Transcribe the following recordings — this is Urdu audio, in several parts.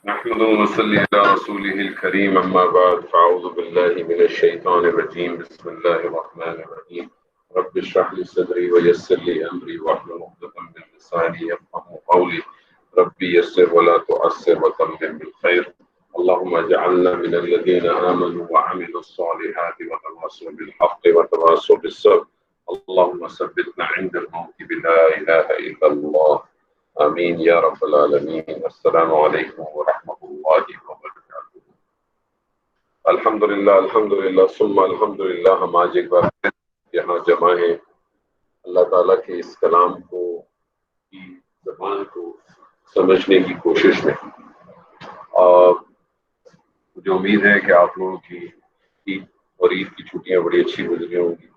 نحمده ونصلي على رسوله الكريم أما بعد فأعوذ بالله من الشيطان الرجيم بسم الله الرحمن الرحيم رب اشرح لي صدري ويسر لي أمري واحلل عقدة من لساني يفقهوا قولي ربي يسر ولا تعسر وتمم بالخير اللهم اجعلنا من الذين آمنوا وعملوا الصالحات وتواصوا بالحق وتواصوا بالصبر اللهم ثبتنا عند الموت بلا إله إلا الله آمین یا رب العالمین۔ السلام علیکم ورحمۃ اللہ وبرکاتہ۔ الحمدللہ ثم الحمدللہ، ہم آج ایک بار یہاں جمع ہیں اللہ تعالیٰ کے اس کلام کو کی زبان کو سمجھنے کی کوشش میں۔ اور مجھے امید ہے کہ آپ لوگوں کی عید اور عید کی چھٹیاں بڑی اچھی گزری ہوں گی۔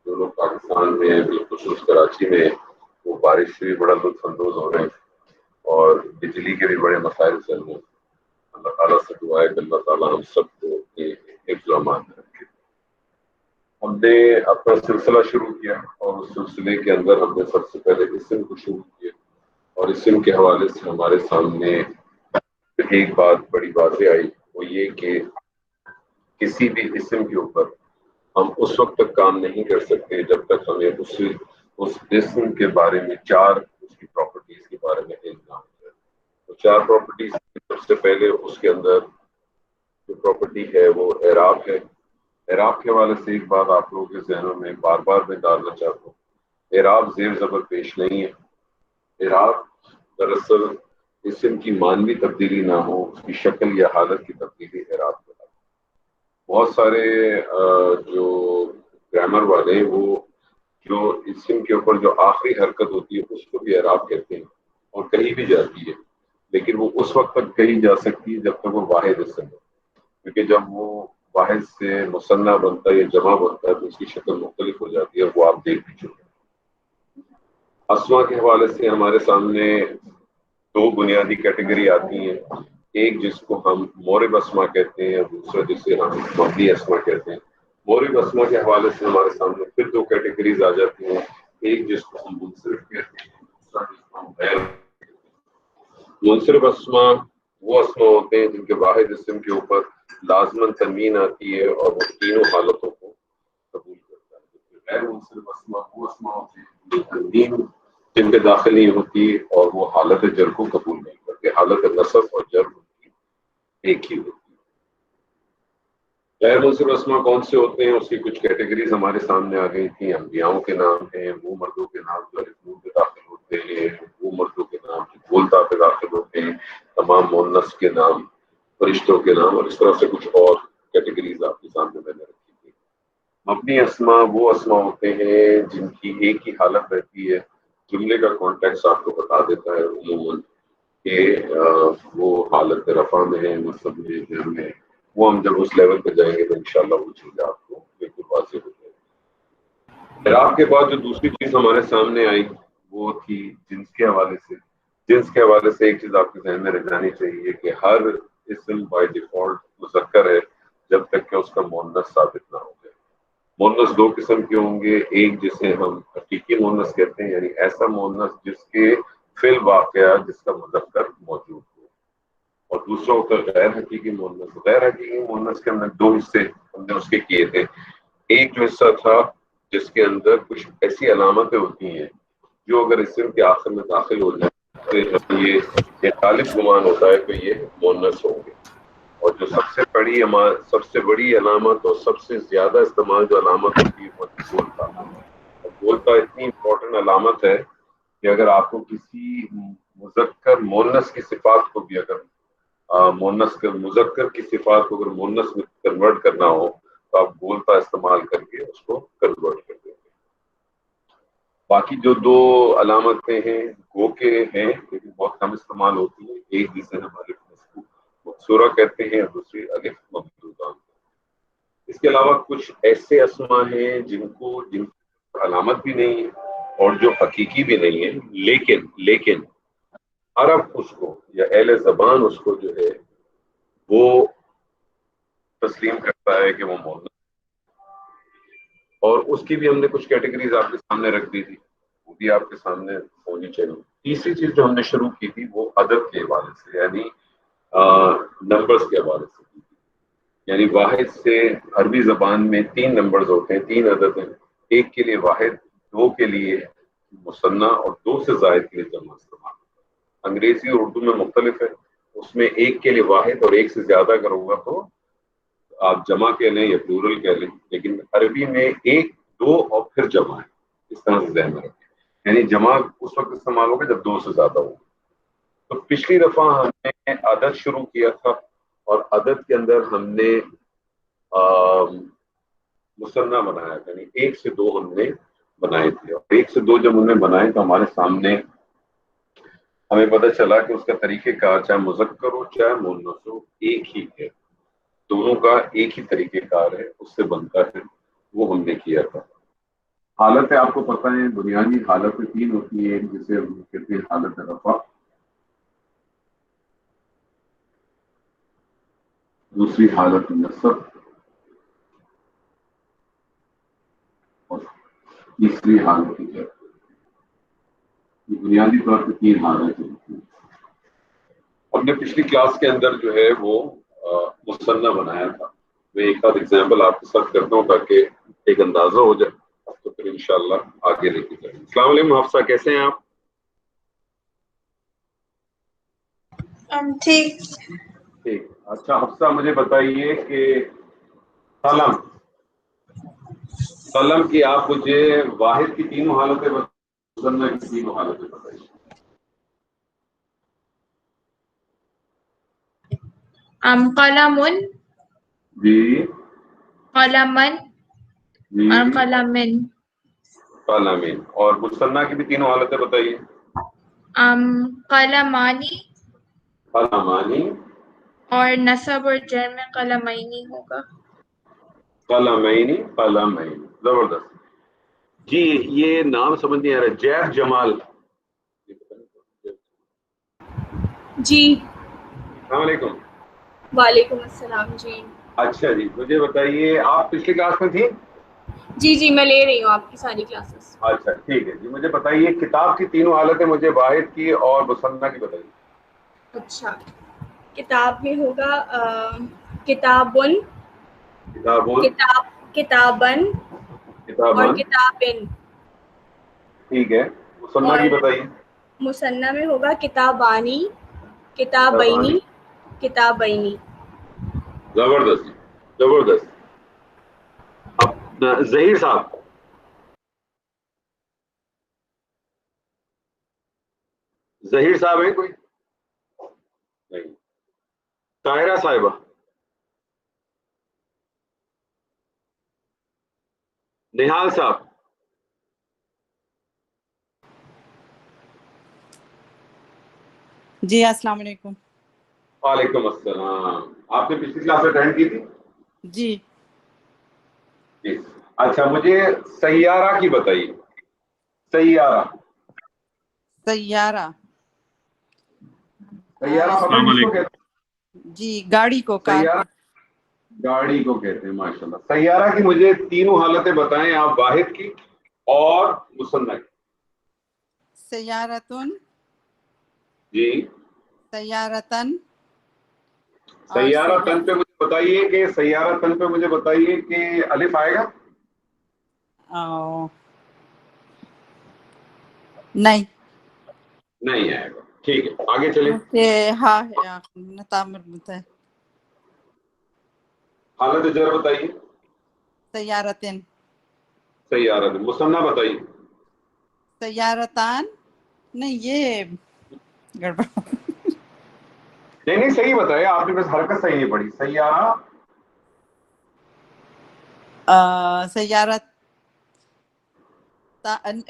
جو لوگ پاکستان میں ہیں، بالخصوص کراچی میں، وہ بارش سے بھی بڑا لطف اندوز ہو رہے ہیں اور بجلی کے بھی بڑے مسائل چل رہے ہیں۔ اللہ تعالیٰ سے دعا ہے کہ اللہ تعالیٰ ہم سب کو حفظ و امان میں رکھے۔ ہم نے اپنا سلسلہ شروع کیا اور اس سلسلے کے اندر ہم نے سب سے پہلے اسم کو شروع کیا، اور اسم کے حوالے سے ہمارے سامنے ایک بات بڑی واضح آئی، وہ یہ کہ کسی بھی اسم کے اوپر ہم اس وقت تک کام نہیں کر سکتے جب تک ہمیں اس اسم کے بارے میں چار اس کی پراپرٹیز کے بارے میں علم نہ ہو جائے۔ تو چار پراپرٹیز، سب سے پہلے اس کے اندر جو پراپرٹی ہے وہ اعراب ہے۔ اعراب کے حوالے سے ایک بات آپ لوگوں کے ذہنوں میں بار بار میں ڈالنا چاہتا ہوں، اعراب زیر زبر پیش نہیں ہے۔ اعراب دراصل اسم کی معنوی تبدیلی نہ ہو، اس کی شکل یا حالت کی تبدیلی اعراب ہے۔ بہت سارے جو گرامر والے وہ جو اسم کے اوپر جو آخری حرکت ہوتی ہے اس کو بھی اعراب کہتے ہیں اور کہیں بھی جاتی ہے، لیکن وہ اس وقت تک کہی جا سکتی ہے جب تک وہ واحد اسم ہے، کیونکہ جب وہ واحد سے مثنیٰ بنتا ہے یا جمع بنتا ہے تو اس کی شکل مختلف ہو جاتی ہے، وہ آپ دیکھ بھی چکے ہیں۔ اسما کے حوالے سے ہمارے سامنے دو بنیادی کیٹیگری آتی ہیں، ایک جس کو ہم مورب اسما کہتے ہیں اور دوسرا جسے ہم مبنی اسما کہتے ہیں۔ مورب اسما کے حوالے سے ہمارے سامنے پھر دو کیٹیگریز آ جاتی ہیں، ایک جس کو ہم منصرف کہتے ہیں، دوسرا جس کو ہم غیر۔ منصرف اسما وہ اسما ہوتے ہیں جن کے واحد اسم کے اوپر لازماً تنوین آتی ہے اور وہ تینوں حالتوں کو قبول کرتا ہے، جبکہ غیر منصرف اسما وہ اسما ہوتے ہیں جو تنوین جن کے داخل نہیں ہوتی اور وہ حالت جر کو قبول نہیں کرتے، حالت نصب اور جر ایک ہی ہوتی ہے۔ غیر منصرف اسما کون سے ہوتے ہیں، اس کی کچھ کیٹیگریز ہمارے سامنے آ گئی تھیں۔ انبیاؤں کے نام ہیں، وہ مردوں کے نام جو الف نون پہ داخل ہوتے ہیں، وہ مردوں کے نام جو بولتا پہ داخل ہوتے ہیں، تمام مؤنث کے نام، فرشتوں کے نام، اور اس طرح سے کچھ اور کیٹیگریز آپ کے سامنے میں نے رکھی تھی۔ مبنی اسما وہ اسما ہوتے ہیں جن کی ایک ہی حالت رہتی ہے، جملے کا کانٹیکس آپ کو بتا دیتا ہے عموماً کہ وہ حالت رفع میں ہے، نصب میں، جر میں۔ وہ ہم جب اس لیول پہ جائیں گے تو انشاءاللہ وہ چیز آپ کو بالکل واضح ہو جائے گی۔ اعراب کے بعد جو دوسری چیز ہمارے سامنے آئی وہ تھی جنس کے حوالے سے۔ جنس کے حوالے سے ایک چیز آپ کے ذہن میں رہ جانی چاہیے کہ ہر اسم بائی ڈیفالٹ مذکر ہے جب تک کہ اس کا مؤنث ثابت نہ ہو جائے۔ مؤنث دو قسم کے ہوں گے، ایک جسے ہم حقیقی مؤنث کہتے ہیں، یعنی ایسا مؤنث جس کے فی الواقعہ جس کا مذکر موجود ہو، اور دوسرا ہوتا ہے غیر حقیقی مؤنث۔ غیر حقیقی مؤنث کے اندر دو حصے ہم نے اس کے کیے تھے۔ ایک جو حصہ تھا جس کے اندر کچھ ایسی علامتیں ہوتی ہیں جو اگر اسم کے آخر میں داخل ہو جائیں تو یہ غالب گمان ہوتا ہے کہ یہ مؤنث ہوں گے، اور جو سب سے بڑی علامت اور سب سے زیادہ استعمال جو علامت ہوتی ہے وہ گولتا۔ اور گولتا اتنی امپورٹنٹ علامت ہے کہ اگر آپ کو کسی مذکر مؤنث کی صفات کو بھی اگر مذکر کی صفات کو اگر مؤنث میں کنورٹ کرنا ہو تو آپ گولتا استعمال کر کے اس کو کنورٹ کر دیں گے۔ باقی جو دو علامتیں ہیں گو کے ہیں لیکن بہت کم استعمال ہوتی ہیں، ایک جسے ہم الف مقصورہ کہتے ہیں اور دوسری الف ممدودہ۔ اس کے علاوہ کچھ ایسے اسما ہیں جن کی علامت بھی نہیں ہے اور جو حقیقی بھی نہیں ہے، لیکن عرب اس کو یا اہل زبان اس کو جو ہے وہ تسلیم کرتا ہے کہ وہ مؤنث، اور اس کی بھی ہم نے کچھ کیٹیگریز آپ کے سامنے رکھ دی تھی، وہ بھی آپ کے سامنے ہونی چاہیے۔ تیسری چیز جو ہم نے شروع کی تھی وہ ادب کے حوالے سے، یعنی نمبرز کے حوالے سے، یعنی واحد سے عربی زبان میں 3 نمبرز ہوتے ہیں، 3 عدد ہیں، 1 کے لیے واحد، 2 کے لیے مثنیٰ اور 2 سے زائد کے لیے جمع استعمال. انگریزی اور اردو میں مختلف ہے، اس میں 1 کے لیے واحد اور 1 سے زیادہ اگر ہوگا تو آپ جمع کہہ لیں یا پلورل کہہ لیں، لیکن عربی میں 1، 2 اور پھر جمع ہے. اس طرح سے ذہن میں رکھیں، یعنی جمع اس وقت استعمال ہوگا جب 2 سے زیادہ ہوگا. تو پچھلی دفعہ ہم نے عدد شروع کیا تھا اور عدد کے اندر ہم نے مثنیٰ بنایا تھا، یعنی 1 سے 2 ہم نے بنائے تھے، اور 1 سے 2 جب ہم نے بنائے تو ہمارے سامنے ہمیں پتہ چلا کہ اس کا طریقہ کار چاہے مذکر ہو چاہے مؤنث ہو ایک ہی ہے، دونوں کا ایک ہی طریقہ کار ہے، اس سے بنتا ہے، وہ ہم نے کیا تھا. حالتیں آپ کو پتہ ہے، بنیادی حالتیں 3 ہوتی ہیں، جسے ہم کہتے ہیں حالت رفع، دوسری حالت نصب اور تیسری حالت جر. یہ بنیادی طور پہ 3 حالتیں ہوتی ہیں. ہم نے پچھلی کلاس کے اندر جو ہے وہ مثنیٰ بنایا تھا. میں ایک آدھ ایگزامپل آپ کے ساتھ کرتا ہوں تاکہ ایک اندازہ ہو جائے، تو پھر انشاءاللہ آگے لے کے جائیں. السلام علیکم حفصہ، کیسے ہیں آپ؟ ٹھیک. ٹھیک. اچھا حفصہ مجھے بتائیے کہ قلم کی آپ مجھے واحد کی 3 حالتیں مثنیٰ کی 3 حالتیں بتائیے. قلم، جی قلمن جی اور قلمن. قلمین. اور مثنیٰ کی بھی 3 حالتیں بتائیے. قلمانی قلمانی اور نصب اور جر میں قلمینی ہوگا. قلمینی قلمین. زبردست. جی یہ نام سمجھ نہیں آ رہا، جیب جمال. جی. السلام علیکم. وعلیکم السلام. جی اچھا جی، مجھے بتائیے آپ پچھلی کلاس میں تھی؟ جی میں لے رہی ہوں آپ کی ساری کلاسز. اچھا ٹھیک ہے جی. مجھے بتائیے کتاب کی 3 حالتیں مجھے واحد کی اور مثنیٰ کی بتائیے. اچھا، کتاب میں ہوگا کتابن، کتابون، کتابن اور کتابان. کتابن. ٹھیک ہے. مثنیٰ اور کی بتائیے. مثنیٰ میں ہوگا کتابانی، کتابانی. کتابینی، کتابینی. زبردست زبردست. اب ظہیر صاحب، ظہیر صاحب ہیں کوئی؟ نہیں. طاہرہ صاحبہ، نہال صاحب. جی السلام علیکم. وعلیکم السلام. آپ نے پچھلی کلاس اٹینڈ کی تھی؟ جی. جی. اچھا مجھے سیارہ کی بتائیے. سیارہ. سیارہ. سیارہ پتہ ہے کس کو کہتے جی گاڑی کو، ہیں؟ کار سیارہ کو. گاڑی کو کہتے ہیں. ماشاءاللہ. سیارہ کی مجھے 3 حالتیں بتائیں آپ، واحد کی اور مثنیٰ کی. سیارتن، جی. سیارتن اور سیارہ تن پہ مجھے بتائیے کہ سیارہ تن پہ مجھے بتائیے کہ الف آئے گا؟ نہیں نہیں آئے گا. ٹھیک ہے آگے چلیں. ہاں ہے تعمر ہے. حالت جر بتائیے. سیارتن. سیارہ. مثنیٰ بتائیے. سیارتان. نہیں یہ گڑبڑ. نہیں صحیح بتایا آپ نے، بس حرکت صحیح نہیں پڑی. سیارہ. سیارت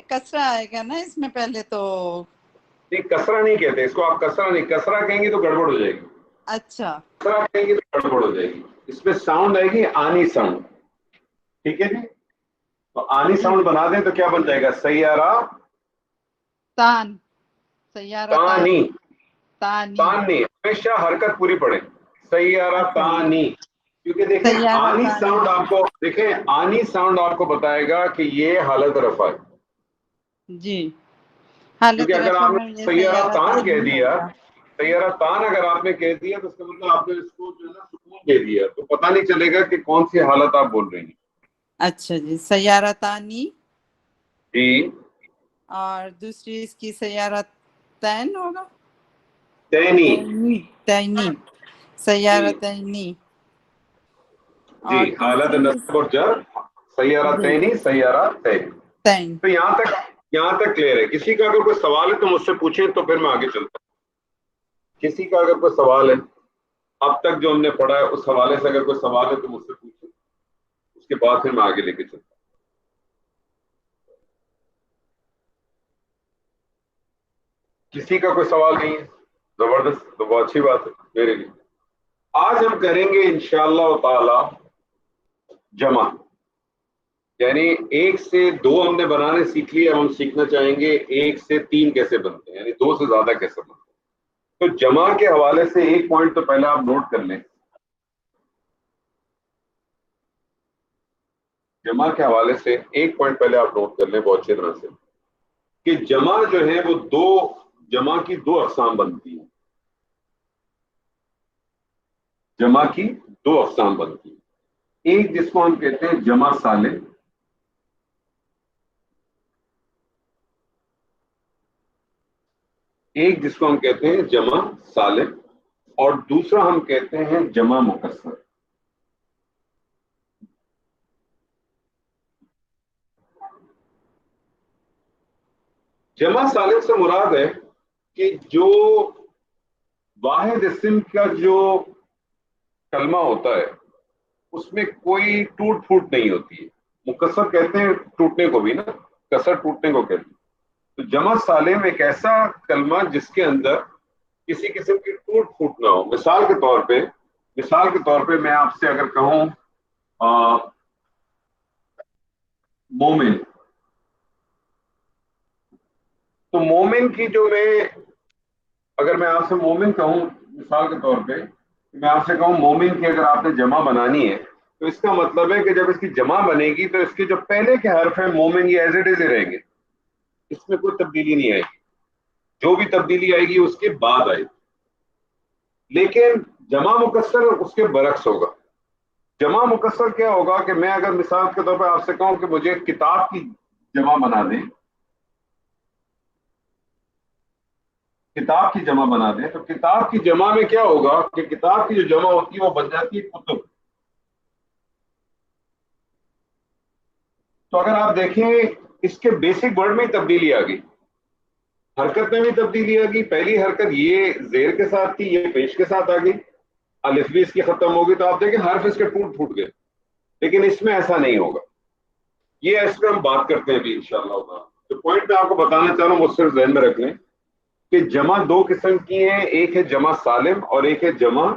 کسرہ آئے گا نا اس میں پہلے تو. نہیں کسرہ نہیں کہتے اس کو، آپ کسرہ نہیں، کسرہ کہیں گے تو گڑبڑ ہو جائے گی. اچھا. کسرہ کہیں گے تو گڑبڑ ہو جائے گی. اس میں ساؤنڈ آئے گی آنی ساؤنڈ. ٹھیک ہے جی. تو آنی ساؤنڈ بنا دیں تو کیا بن جائے گا؟ سیارہ تان. سیارتان. تانی. تانی. تانی ہمیشہ حرکت پوری پڑے. سیارہ اچھا تانی. کیونکہ دیکھیں آنی سیارتانی. ساؤنڈ آپ کو، دیکھیں آنی ساؤنڈ آپ کو بتائے گا کہ یہ حالت رفع ہے. جی حالت کیونکہ اگر رفع آپ میں نے یہ سیارہ تان سیارتان کہہ ہی دیا، ہوگا. سیارتان اگر آپ نے کہہ دیا تو اس کا مطلب آپ نے اس کو جو ہے نا سکون دے دیا، تو پتہ نہیں چلے گا کہ کون سی حالت آپ بول رہی ہیں. اچھا جی، سیارتانی. جی. اور دوسری اس کی سیارتین ہوگا. تینی. تینی. سیارتینی. جی، اور حالت نصب اور جر سیارتینی سیارتین. تین. تو یہاں تک کلیئر ہے. کسی کا اگر کوئی سوال ہے تو مجھ سے پوچھیں، تو پھر میں آگے چلتا ہوں. کسی کا اگر کوئی سوال ہے اب تک جو ہم نے پڑھا ہے اس حوالے سے، اگر کوئی سوال ہے تو مجھ سے پوچھیں، اس کے بعد پھر میں آگے لے کے چلتا ہوں. کسی کا کوئی سوال نہیں ہے؟ زبردست، تو بہت اچھی بات ہے میرے لیے. آج ہم کریں گے انشاءاللہ تعالی جمع، یعنی 1 سے 2 ہم نے بنانے سیکھ لیے. اب ہم سیکھنا چاہیں گے 1 سے 3 کیسے بنتے ہیں، یعنی 2 سے زیادہ کیسے بنتے ہیں. تو جمع کے حوالے سے ایک پوائنٹ تو پہلے آپ نوٹ کر لیں. جمع کے حوالے سے ایک پوائنٹ پہلے آپ نوٹ کر لیں بہت اچھی طرح سے، کہ جمع جو ہے وہ جمع کی 2 اقسام بنتی ہیں. جمع کی 2 اقسام بنتی ہیں. ایک جس کو ہم کہتے ہیں جمع سالم، ایک جس کو ہم کہتے ہیں جمع سالم، اور دوسرا ہم کہتے ہیں جمع مکسر. جمع سالم سے مراد ہے کہ جو واحد اسم کا جو کلمہ ہوتا ہے اس میں کوئی ٹوٹ پھوٹ نہیں ہوتی ہے. مکسر کہتے ہیں ٹوٹنے کو بھی نا، کسر ٹوٹنے کو کہتے ہیں. تو جمع سالم ایک ایسا کلمہ جس کے اندر کسی قسم کی ٹوٹ پھوٹ نہ ہو. مثال کے طور پہ میں آپ سے اگر کہوں مومن، تو مومن کی جو اگر میں آپ سے مومن کہوں، مثال کے طور پہ میں آپ سے کہوں مومن کی اگر آپ نے جمع بنانی ہے تو اس کا مطلب ہے کہ جب اس کی جمع بنے گی تو اس کے جو پہلے کے حرف ہیں مومن یہ ایز اٹ از رہیں گے، اس میں کوئی تبدیلی نہیں آئے گی. جو بھی تبدیلی آئے گی اس کے بعد آئے گی. لیکن جمع مکسر اس کے برعکس ہوگا. جمع مکسر کیا ہوگا کہ میں اگر مثال کے طور پہ آپ سے کہوں کہ مجھے کتاب کی جمع بنا دیں، کتاب کی جمع بنا دیں، تو کتاب کی جمع میں کیا ہوگا کہ کتاب کی جو جمع ہوتی ہے وہ بن جاتی ہے کتب. تو اگر آپ دیکھیں اس کے بیسک ورڈ میں ہی تبدیلی آ گئی، حرکت میں بھی تبدیلی آ گئی. پہلی حرکت یہ زیر کے ساتھ تھی، یہ پیش کے ساتھ آ گئی، الف بھی اس کی ختم ہوگی. تو آپ دیکھیں حرف اس کے ٹوٹ پھوٹ گئے. لیکن اس میں ایسا نہیں ہوگا. یہ اس پہ ہم بات کرتے ہیں ابھی انشاءاللہ. جو پوائنٹ میں آپ کو بتانا چاہ رہا ہوں وہ صرف ذہن میں رکھ لیں کہ جمع 2 قسم کی ہیں، ایک ہے جمع سالم اور ایک ہے جمع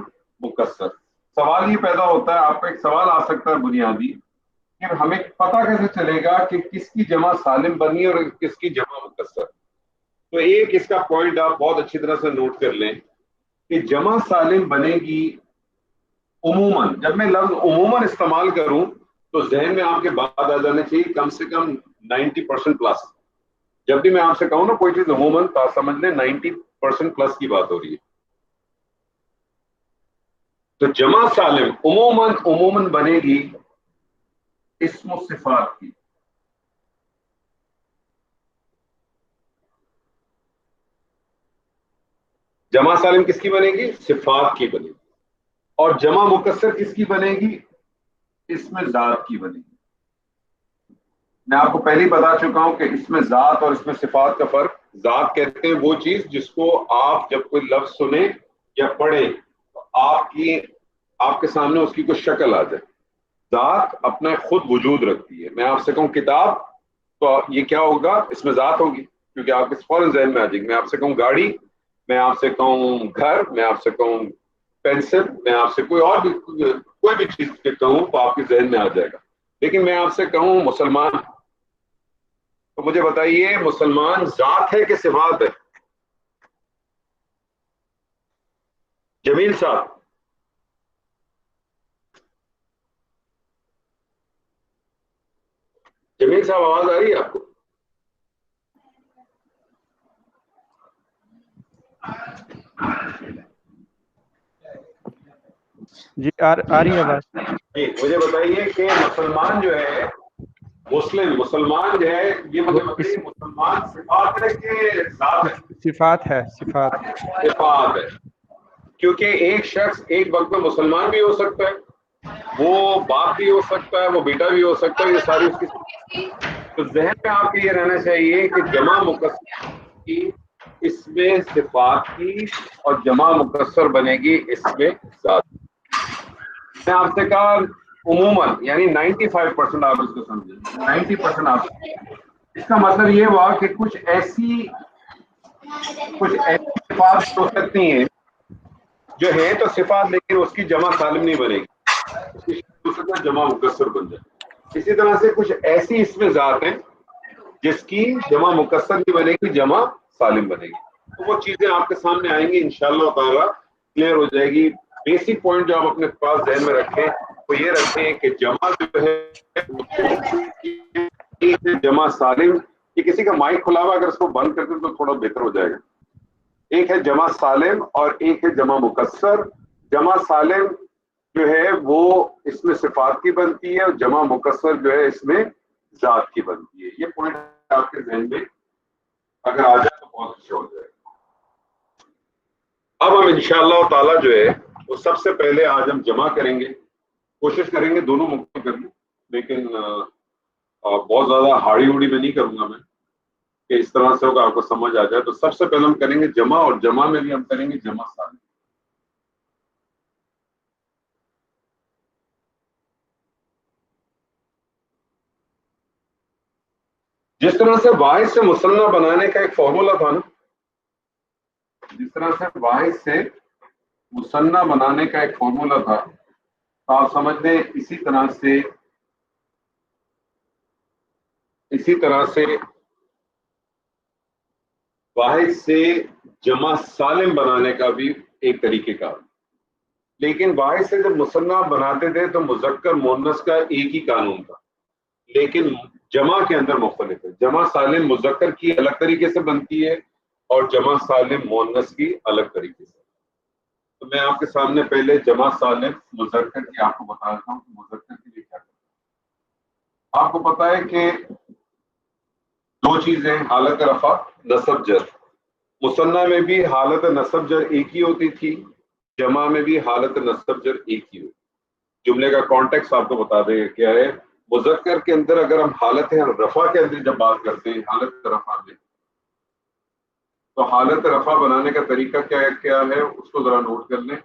مکسر. سوال یہ پیدا ہوتا ہے، آپ کا ایک سوال آ سکتا ہے بنیادی، کہ ہمیں پتہ کیسے چلے گا کہ کس کی جمع سالم بنی اور کس کی جمع مکسر. تو ایک اس کا پوائنٹ آپ بہت اچھی طرح سے نوٹ کر لیں کہ جمع سالم بنے گی عموماً. جب میں لفظ عموماً استعمال کروں تو ذہن میں آپ کے بات آ جانے چاہیے کم سے کم 90% پلس. جب بھی میں آپ سے کہوں نا کوئی چیز عموماً، تو آپ سمجھ لیں 90% پلس کی بات ہو رہی ہے. تو جمع سالم عموماً بنے گی اسم و صفات کی. جمع سالم کس کی بنے گی؟ صفات کی بنے گی. اور جمع مکسر کس کی بنے گی؟ اسم ذات کی بنے گی. میں آپ کو پہلے ہی بتا چکا ہوں کہ اس میں ذات اور اس میں صفات کا فرق. ذات کہتے ہیں وہ چیز جس کو آپ جب کوئی لفظ سنیں یا پڑھیں تو آپ کے سامنے اس کی کوئی شکل آ جائے. ذات اپنا خود وجود رکھتی ہے. میں آپ سے کہوں کتاب تو یہ کیا ہوگا؟ اس میں ذات ہوگی، کیونکہ آپ کے فوراً ذہن میں آ جائے گی. میں آپ سے کہوں گاڑی، میں آپ سے کہوں گھر، میں آپ سے کہوں پینسل، میں آپ سے کوئی بھی چیز کہوں تو آپ کے ذہن میں آ جائے گا. لیکن میں آپ سے کہوں مسلمان، تو مجھے بتائیے مسلمان ذات ہے کہ صفات ہے؟ جمیل صاحب، جمیل صاحب آواز آ رہی ہے آپ کو؟ جی آ رہی ہے بات. جی مجھے بتائیے کہ مسلمان جو ہے مسلمان جو ہے یہ مجھے بتائیے مسلمان صفات ہے کہ ذات ہے؟ صفات ہے. صفات ہے کیونکہ ایک شخص ایک وقت میں مسلمان بھی ہو سکتا ہے، وہ باپ بھی ہو سکتا ہے، وہ بیٹا بھی ہو سکتا ہے، یہ ساری اس کی. تو ذہن میں آپ کو یہ رہنا چاہیے کہ جمع مکسر کی اس میں صفات کی اور جمع مکسر بنے گی اس میں ذات. میں آپ سے کہا عموماً یعنی 95% آپ اس کو سمجھیں، 90% آپ اس کا مطلب یہ ہوا کہ کچھ ایسی صفات ہو سکتی ہیں جو ہے تو صفات لیکن اس کی جمع سالم نہیں بنے گی، اس کی ہو سکتا ہے جمع مکسر بن جائے. اسی طرح سے کچھ ایسی اس میں ذات ہیں جس کی جمع مکسر نہیں بنے گی، جمع سالم بنے گی. تو وہ چیزیں آپ کے سامنے آئیں گی انشاءاللہ تعالی، کلیئر ہو جائے گی. بیسک پوائنٹ جو آپ اپنے پاس ذہن میں رکھیں وہ یہ رکھیں کہ جمع جو ہے جمع سالم. یہ کسی کا مائک کھلا ہوا اگر اس کو بند کر دیں تو تھوڑا بہتر ہو جائے گا. ایک ہے جمع سالم اور ایک ہے جمع مکسر. جمع سالم جو ہے وہ اس میں صفات کی بنتی ہے اور جمع مکسر جو ہے اس میں ذات کی بنتی ہے. یہ پوائنٹ آپ کے ذہن میں اگر آ جائے تو بہت اچھا ہو جائے گا. اب ہم انشاءاللہ تعالی جو ہے وہ سب سے پہلے آج ہم جمع کریں گے، کوشش کریں گے دونوں مکمل کر لیں، لیکن بہت زیادہ ہاڑی وڑی میں نہیں کروں گا میں کہ اس طرح سے ہوگا آپ کو سمجھ آ جائے. تو سب سے پہلے ہم کریں گے جمع، اور جمع میں بھی ہم کریں گے جمع سالم. جس طرح سے واحد سے مثنیٰ بنانے کا ایک فارمولا تھا نا، جس طرح سے واحد سے مثنیٰ بنانے کا ایک فارمولا تھا، تو آپ سمجھ لیں اسی طرح سے واحد سے جمع سالم بنانے کا بھی ایک طریقہ کار. لیکن واحد سے جب مثنیٰ بناتے تھے تو مذکر مؤنث کا ایک ہی قانون تھا، لیکن جمع کے اندر مختلف ہے. جمع سالم مذکر کی الگ طریقے سے بنتی ہے اور جمع سالم مؤنث کی الگ طریقے سے. تو میں آپ کے سامنے پہلے جمع سالم مذکر کی آپ کو بتاتا ہوں کہ مذکر کے لیے کیا کریں. آپ کو پتا ہے کہ دو چیزیں، حالت رفع، نصب جر. مثنیٰ میں بھی حالت نصب جر ایک ہی ہوتی تھی، جمع میں بھی حالت نصب جر ایک ہی ہوتی. جملے کا کانٹیکس آپ کو بتا دیں کیا ہے. مذکر کے اندر اگر ہم حالت رفع کے اندر جب بات کرتے ہیں حالت رفع میں، تو حالت رفع بنانے کا طریقہ کیا ہے اس کو ذرا نوٹ کر لیں.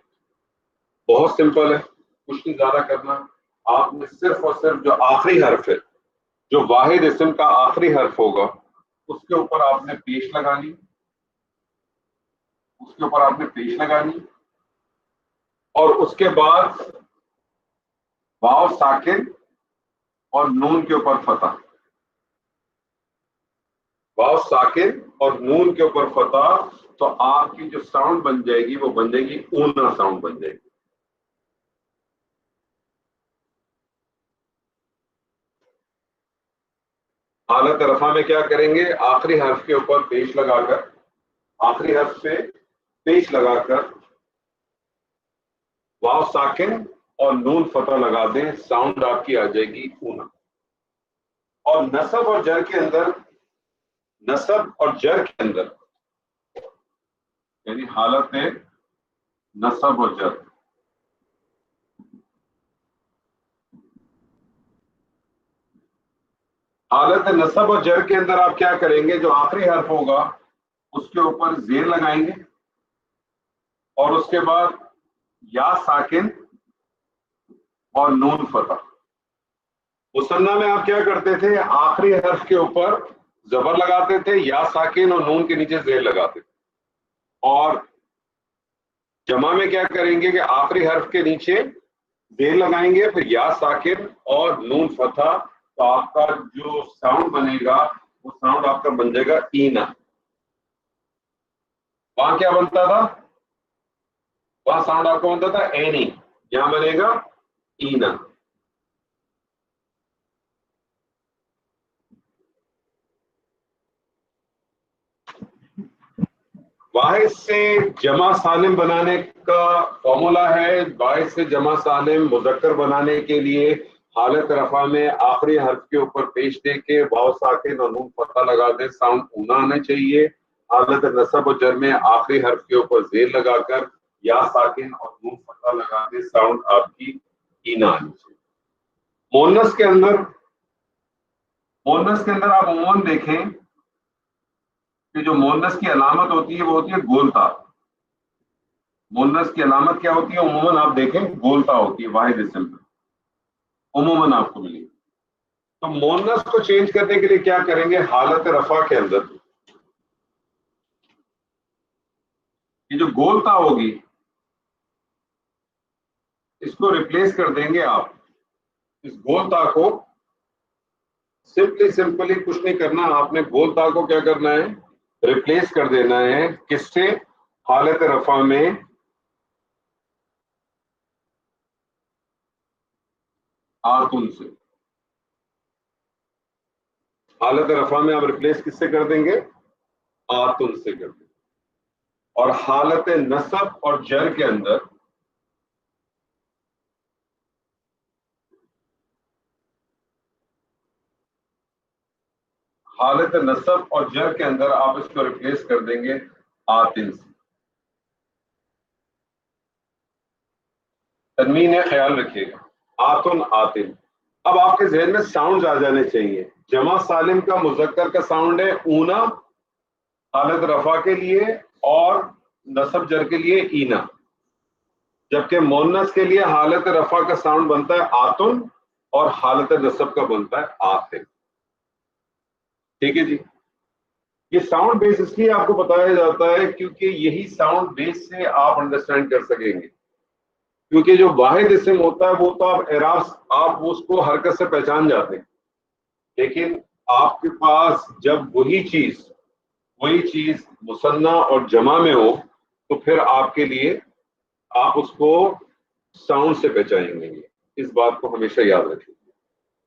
بہت سمپل ہے، کچھ نہیں زیادہ کرنا. آپ نے صرف اور صرف جو آخری حرف ہے، جو واحد اسم کا آخری حرف ہوگا، اس کے اوپر آپ نے پیش لگانی، اور اس کے بعد واو ساکن اور نون کے اوپر فتح. واو ساکن اور نون کے اوپر فتح، تو آپ کی جو ساؤنڈ بن جائے گی وہ بن جائے گی اونہ ساؤنڈ بن جائے گی. حالت رفع میں کیا کریں گے؟ آخری حرف کے اوپر پیش لگا کر، آخری حرف پہ پیش لگا کر واو ساکن اور نون فتح لگا دیں، ساؤنڈ آپ کی آ جائے گی اونہ. اور نصب اور جر کے اندر یعنی حالت ہے نصب اور جر، حالت نصب اور جر کے اندر آپ کیا کریں گے؟ جو آخری حرف ہوگا اس کے اوپر زیر لگائیں گے، اور اس کے بعد یا ساکن اور نون فتح. مثنیٰ میں آپ کیا کرتے تھے؟ آخری حرف کے اوپر زبر لگاتے تھے، یا ساکن اور نون کے نیچے زیر لگاتے تھے. اور جمع میں کیا کریں گے کہ آخری حرف کے نیچے زیر لگائیں گے، پھر یا ساکن اور نون فتح. تو آپ کا جو ساؤنڈ بنے گا وہ ساؤنڈ آپ کا بن جائے گا اینا. وہاں کیا بنتا تھا؟ وہاں ساؤنڈ آپ کو بنتا تھا اینی، یہاں بنے گا اینا. واحد سے جمع سالم بنانے کا فارمولا ہے، واحد سے جمع سالم مذکر بنانے کے لیے حالت رفع میں آخری حرف کے اوپر پیش دے کے واو ساکن اور نون فتحہ لگا دیں، ساؤنڈ اونا آنا چاہیے۔ حالت نصب و جر میں آخری حرف کے اوپر زیر لگا کر یا ساکن اور نون فتحہ لگا دیں، ساؤنڈ آپ کی اینا آنی چاہیے۔ مونس کے اندر آپ عموماً دیکھیں کہ جو مونس کی علامت ہوتی ہے وہ ہوتی ہے گولتا۔ مونس کی علامت کیا ہوتی ہے؟ عموماً آپ دیکھیں گولتا ہوتی ہے واحد اسم میں، عموماً آپ کو ملے گی۔ تو مونس کو چینج کرنے کے لیے کیا کریں گے؟ حالت رفع کے اندر یہ جو گولتا ہوگی اس کو ریپلیس کر دیں گے آپ۔ اس گولتا کو سمپلی کچھ نہیں کرنا، آپ نے گولتا کو کیا کرنا ہے؟ ریپلیس کر دینا ہے۔ کس سے؟ حالت رفع میں آتن سے۔ حالت رفع میں آپ ریپلیس کس سے کر دیں گے؟ آتن سے کر دیں گے۔ اور حالت نصب اور جر کے اندر حالت نصب اور جر کے اندر آپ اس کو ریپلیس کر دیں گے آتن سے۔ تنوین ہے، خیال رکھیے گا، آتن آتن۔ اب آپ کے ذہن میں ساؤنڈ آ جانے چاہیے۔ جمع سالم کا مذکر کا ساؤنڈ ہے اونا حالت رفع کے لیے، اور نصب جر کے لیے اینا، جبکہ مونس کے لیے حالت رفع کا ساؤنڈ بنتا ہے آتن اور حالت نصب کا بنتا ہے آتن۔ ٹھیک ہے جی؟ یہ ساؤنڈ بیس اس لیے آپ کو بتایا جاتا ہے کیونکہ یہی ساؤنڈ بیس سے آپ انڈرسٹینڈ کر سکیں گے، کیونکہ جو واحد اسم ہوتا ہے وہ تو آپ اس کو حرکت سے پہچان جاتے ہیں، لیکن آپ کے پاس جب وہی چیز مثنیٰ اور جمع میں ہو تو پھر آپ کے لیے آپ اس کو ساؤنڈ سے پہچانیں گے۔ اس بات کو ہمیشہ یاد رکھیں۔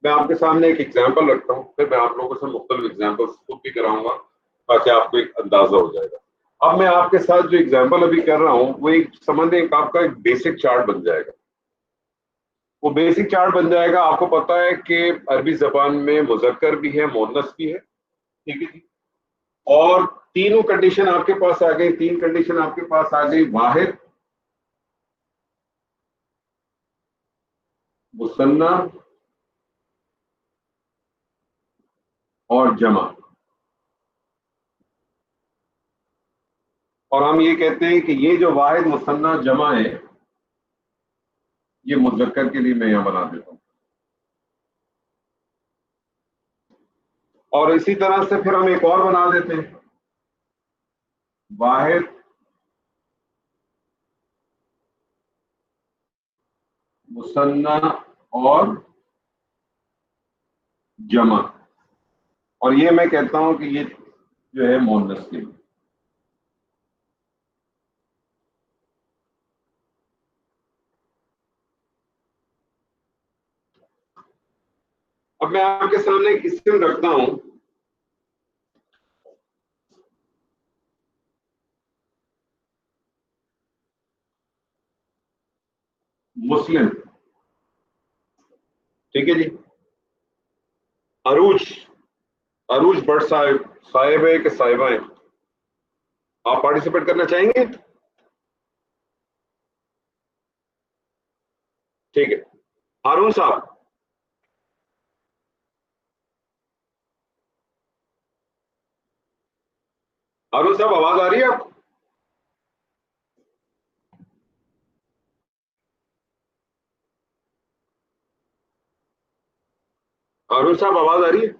میں آپ کے سامنے ایک ایگزامپل رکھتا ہوں، پھر میں آپ لوگوں سے مختلف ایگزامپل خود بھی کراؤں گا تاکہ آپ کو ایک اندازہ ہو جائے گا۔ اب میں آپ کے ساتھ جو ایگزامپل ابھی کر رہا ہوں وہ ایک سمجھیں آپ کا ایک بیسک چارٹ بن جائے گا۔ وہ بیسک چارٹ بن جائے گا۔ آپ کو پتا ہے کہ عربی زبان میں مذکر بھی ہے، مؤنث بھی ہے، ٹھیک ہے جی؟ اور تینوں کنڈیشن آپ کے پاس آ گئی، تین کنڈیشن آپ کے پاس آ گئی، واحد، مثنیٰ اور جمع۔ اور ہم یہ کہتے ہیں کہ یہ جو واحد مثنیٰ جمع ہے یہ مذکر کے لیے میں یہاں بنا دیتا ہوں، اور اسی طرح سے پھر ہم ایک اور بنا دیتے ہیں، واحد مثنیٰ اور جمع، اور یہ میں کہتا ہوں کہ یہ جو ہے مؤنث کے لیے۔ اب میں آپ کے سامنے ایک اسم رکھتا ہوں، مسلم، ٹھیک ہے جی؟ عروج بٹ صاحب ہے کہ صاحبہ ہیں؟ آپ پارٹیسپیٹ کرنا چاہیں گے؟ ٹھیک ہے، ہارون صاحب، ہارون صاحب آواز آ رہی ہے آپ کو؟ ہارون صاحب آواز آ رہی ہے؟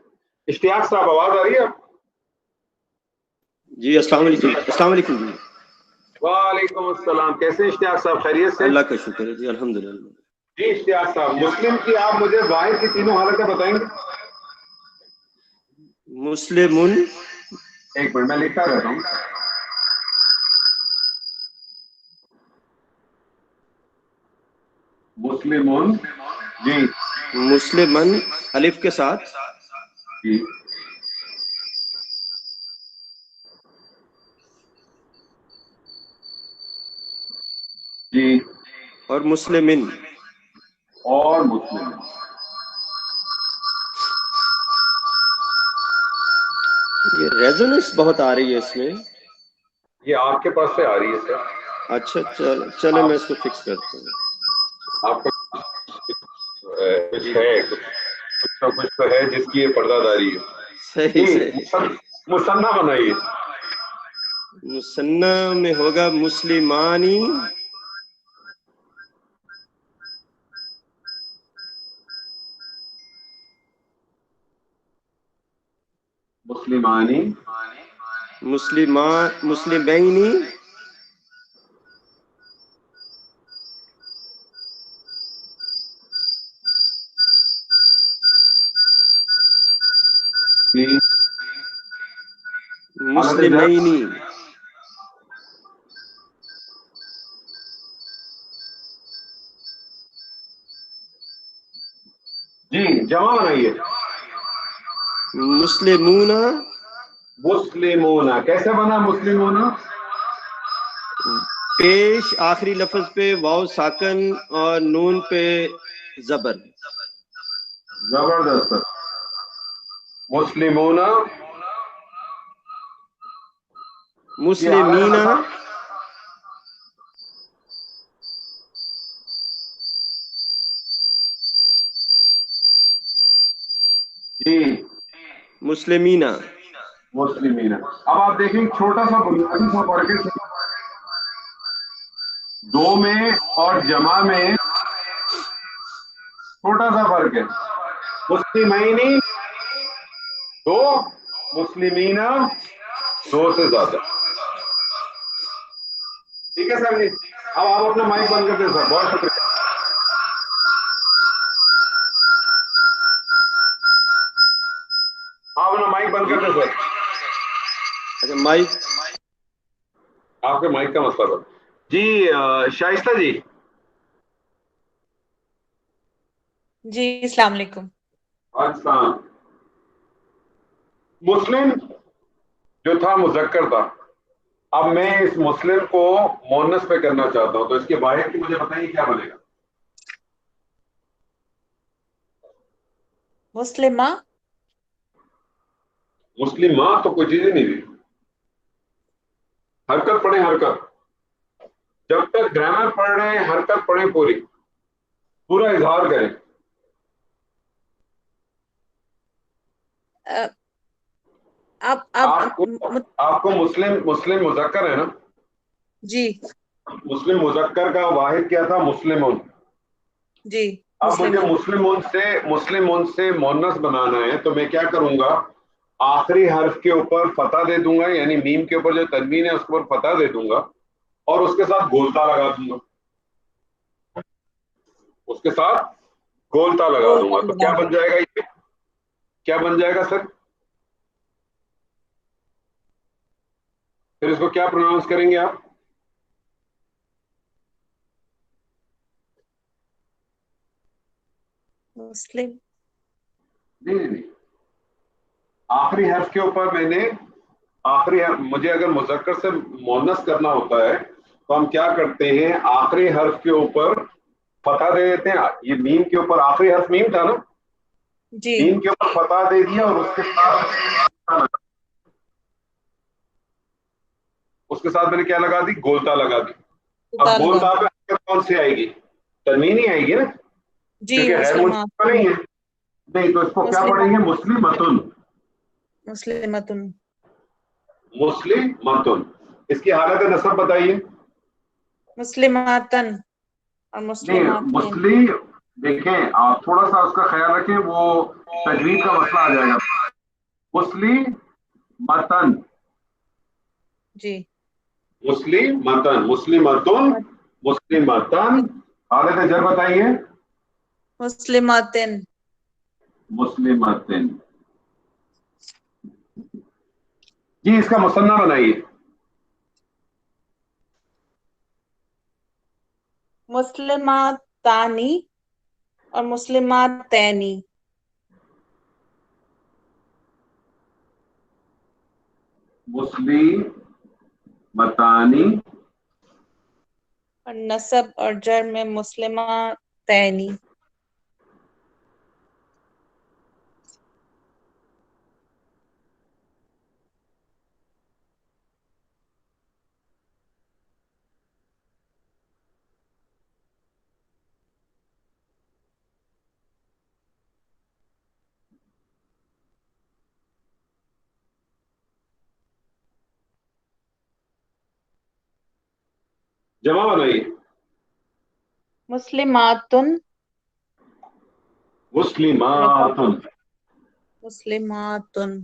اشتیاق صاحب آواز آ رہی ہے آپ؟ جی السلام علیکم۔ السلام علیکم جی۔ وعلیکم السلام، کیسے اشتیاق صاحب؟ خیریت سے؟ اللہ کا شکر ہے جی، الحمدللہ۔ جی اشتیاق صاحب، مسلم کی آپ مجھے واحد کی تینوں حالتیں بتائیں گے؟ مسلمن، ایک منٹ میں لکھتا رہتا ہوں۔ مسلمون، جی مسلمن الف کے ساتھ، جی جی اور مسلمن. اور مسلم. یہ ریزوننس بہت آ رہی ہے اس میں. یہ آپ کے پاس سے آ رہی ہے سر. اچھا چلے میں اس کو فکس کرتا ہوں. آپ کا کچھ ہے کچھ تو ہے جس کی یہ پردہ داری ہے. صحیح صحیح. مصنع بنائیے. مصنع میں ہوگا مسلمانی. مسلمانی. مسلمینی. مسلمینی. جی جمع بنائیے. مسلمون. مسلمون. کیسے بنا مسلمون؟ پیش آخری لفظ پہ واو ساکن اور نون پہ زبر. زبردست. مسلمون. مسلمین. جی مسلمین. مسلمین. اب آپ دیکھیں چھوٹا سا بنیادی سا فرق ہے دو میں اور جمع میں. چھوٹا سا فرق ہے. مسلمینی دو، مسلمین دو سے زیادہ. ٹھیک ہے سر جی. اب آپ اپنا مائک بند کر دیں سر. بہت شکریہ. آپ اپنا مائک بند کر دیں سر. اچھا مائک. آپ کے مائک کا مسئلہ تھا. جی شائستہ جی. جی السلام علیکم. اچھا مسلم جو تھا مذکر تھا. اب میں اس مسلم کو مونس پہ کرنا چاہتا ہوں تو اس کے باہر کی مجھے بتائیے کیا بنے گا. مسلمہ. مسلم ماں تو کوئی چیز ہی نہیں تھی. حرکت پڑھیں حرکت. جب تک گرامر پڑھ رہے ہیں حرکت پڑھیں پوری. پورا اظہار کریں. آپ کو مسلم مذکر ہے نا. جی مسلم مذکر کا واحد کیا تھا؟ مسلمون. جی اب مجھے مسلمون. مسلمون سے مونس بنانا ہے تو میں کیا کروں گا؟ آخری حرف کے اوپر فتح دے دوں گا، یعنی میم کے اوپر جو تنوین ہے اس کے اوپر فتح دے دوں گا اور اس کے ساتھ گولتا لگا دوں گا. اس کے ساتھ گولتا لگا دوں گا تو کیا بن جائے گا؟ یہ کیا بن جائے گا سر؟ پھر اس کو کیا پروناؤنس کریں گے آپ؟ مسلم. نہیں آخری حرف کے اوپر میں نے آخری حرف، مجھے اگر مذکر سے مونس کرنا ہوتا ہے تو ہم کیا کرتے ہیں؟ آخری حرف کے اوپر فتح دے دیتے ہیں. یہ میم کے اوپر آخری حرف میم تھا نا. جی میم کے اوپر فتح دے دیا اور اس کے ساتھ میں نے کیا لگا دی؟ گولتا لگا دی. اب گولتا پہ حرکت کون سی آئے گی؟ تنوین ہی آئے گی نا، جی کیونکہ غیر منصرف نہیں ہے. نہیں تو اس کو کیا پڑھیں گے؟ مسلمتن. مسلمتن. مسلمتن. اس کی حالت نصب بتائیے. مسلماتن اور نہیں مسلماتن. دیکھیں آپ تھوڑا سا اس کا خیال رکھیں، وہ تجوید کا مسئلہ آ جائے گا. مسلمتن. جی مسلمتن. مسلمتن. حالت جر بتائیے. مسلماتن. مسلمتن. جی اس کا مثنیٰ بنائیے. مسلماتانی اور مسلماتینی. مسلمتانی اور نصب اور جر میں مسلمہ تینی. جمع بنائیے. مسلماتن. مسلمات. مسلماتن.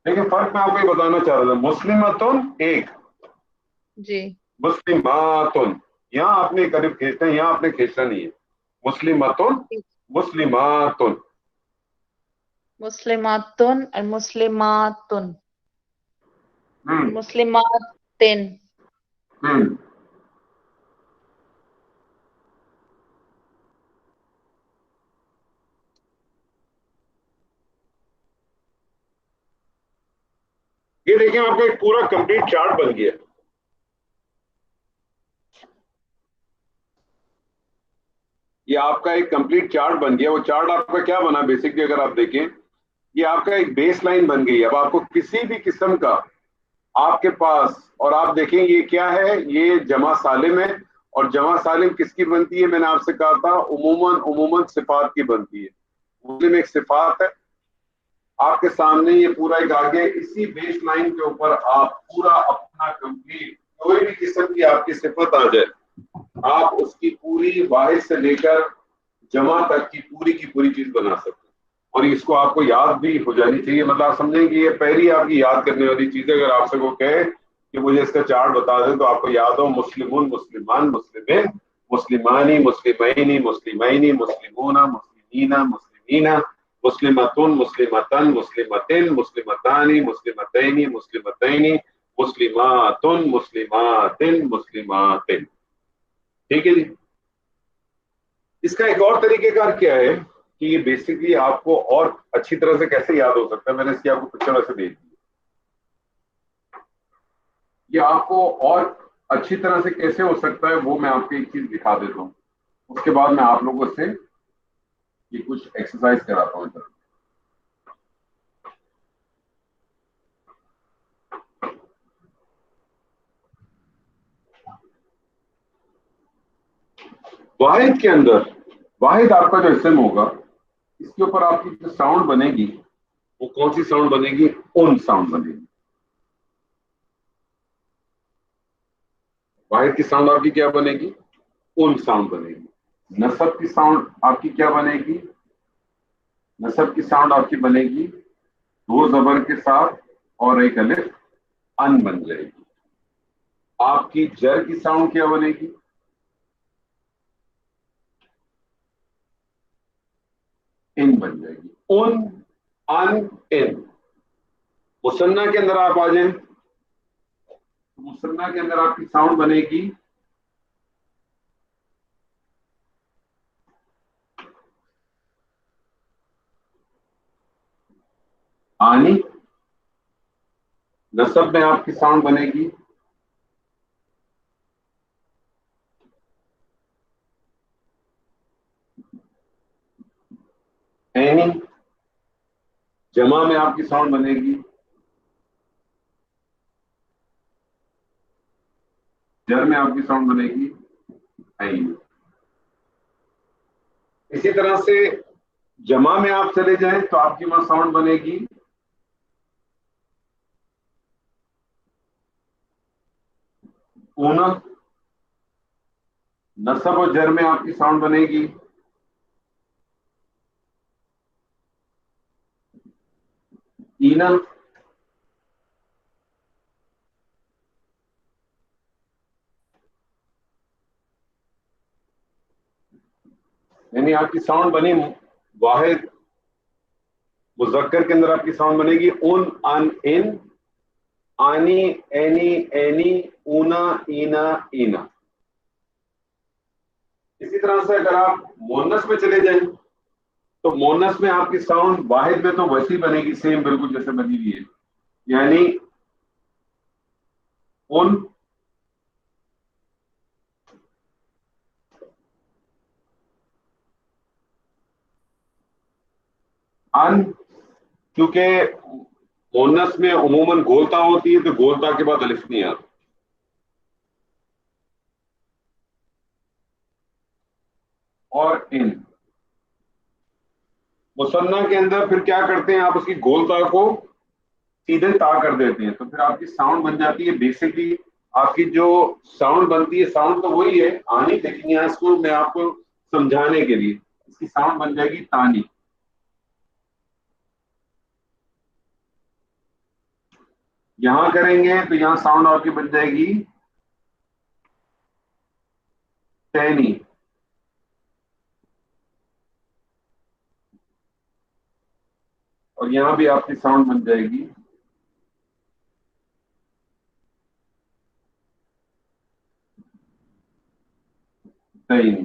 لیکن فرق میں آپ کو یہ بتانا چاہ رہا تھا. مسلماتن ایک، جی. مسلماتن یہاں آپ نے ایک الف کھینچنا ہے، یہاں آپ نے کھینچنا نہیں ہے. مسلماتن مسلماتن. مسلماتن اور مسلماتن. ہم مسلماتن. ہم یہ دیکھیں آپ کا ایک پورا کمپلیٹ چارٹ بن گیا. یہ آپ کا ایک کمپلیٹ چارٹ بن گیا. وہ چارٹ آپ کا کیا بنا بیسکلی اگر آپ دیکھیں، یہ آپ کا ایک بیس لائن بن گئی. اب آپ کو کسی بھی قسم کا آپ کے پاس، اور آپ دیکھیں یہ کیا ہے، یہ جمع سالم ہے. اور جمع سالم کس کی بنتی ہے؟ میں نے آپ سے کہا تھا عموماً صفات کی بنتی ہے. مسلم ایک صفات ہے. آپ کے سامنے یہ پورا ایک آگے اسی بیس لائن کے اوپر آپ پورا اپنا کمپلیٹ کوئی بھی قسم کی آپ کی صفت آ جائے، آپ اس کی پوری واحد سے لے کر جمع تک کی پوری چیز بنا سکتے ہیں. اور اس کو آپ کو یاد بھی ہو جانی چاہیے. مطلب آپ سمجھیں کہ یہ پہلی آپ کی یاد کرنے والی چیز ہے. اگر آپ سے وہ کہے کہ مجھے اس کا چارٹ بتا دیں تو آپ کو یاد ہو مسلمون مسلمان مسلمین مسلمانی مسلمینی مسلمینی مسلمون مسلمین مسلمین مسلمتن مسلمتن مسلمتن مسلمتانی مسلمتینی مسلمتینی مسلماتن مسلماتن مسلماتن. ٹھیک ہے جی. اس کا ایک اور طریقہ کار کیا ہے کہ یہ بیسکلی آپ کو اور اچھی طرح سے کیسے یاد ہو سکتا ہے، میں نے اس کی آپ کو پکچر ویسے بھیج دی. یہ آپ کو اور اچھی طرح سے کیسے ہو سکتا ہے وہ میں آپ کو ایک چیز دکھا دیتا ہوں. اس کے بعد میں آپ لوگوں سے یہ کچھ ایکسرسائز کراتا ہوں. واحد کے اندر واحد آپ کا جو اسم ہوگا اس کے اوپر آپ کی جو ساؤنڈ بنے گی وہ کون سی ساؤنڈ بنے گی؟ اون ساؤنڈ بنے گی. واحد کی ساؤنڈ آپ کی کیا بنے گی؟ اون ساؤنڈ بنے گی. نصب کی ساؤنڈ آپ کی کیا بنے گی؟ نصب کی ساؤنڈ آپ کی بنے گی دو زبر کے ساتھ اور ایک الف ان بن جائے گی. آپ کی جر کی ساؤنڈ کیا بنے گی؟ ان بن جائے گی. ان ان ان. مثنیٰ کے اندر آپ آ جائیں، مثنیٰ کے اندر آپ کی ساؤنڈ بنے گی آنی. نصب میں آپ کی ساؤنڈ بنے گی اینی. جمع میں آپ کی ساؤنڈ بنے گی جر میں آپ کی ساؤنڈ بنے گی عین. اسی طرح سے جمع میں آپ چلے جائیں تو آپ کی وہاں ساؤنڈ بنے گی اونا. نصب اور جر میں آپ کی ساؤنڈ بنے گی اینا. یعنی آپ کی ساؤنڈ بنی واحد. مذکر کے اندر آپ کی ساؤنڈ بنے گی اون ان ان آنی اینی اینی اونا اینا اینا. اسی طرح سے اگر آپ مؤنث میں چلے جائیں تو مونس میں آپ کی ساؤنڈ واحد میں تو ویسی بنے گی سیم بالکل جیسے بنی ہوئی ہے, یعنی ان ان, کیونکہ مونس میں عموماً گولتا ہوتی ہے تو گولتا کے بعد الف نہیں آتا. اور ان مثنیٰ کے اندر پھر کیا کرتے ہیں آپ, اس کی گولتا کو سیدھے تا کر دیتے ہیں, تو پھر آپ کی ساؤنڈ بن جاتی ہے بیسکلی آپ کی جو ساؤنڈ بنتی ہے, ساؤنڈ تو وہی ہے آنی, لیکن یہاں اس کو میں آپ کو سمجھانے کے لیے اس کی ساؤنڈ بن جائے گی تانی. یہاں کریں گے تو یہاں ساؤنڈ آپ کی بن جائے گی تینی, اور یہاں بھی آپ کی ساؤنڈ بن جائے گی تینی.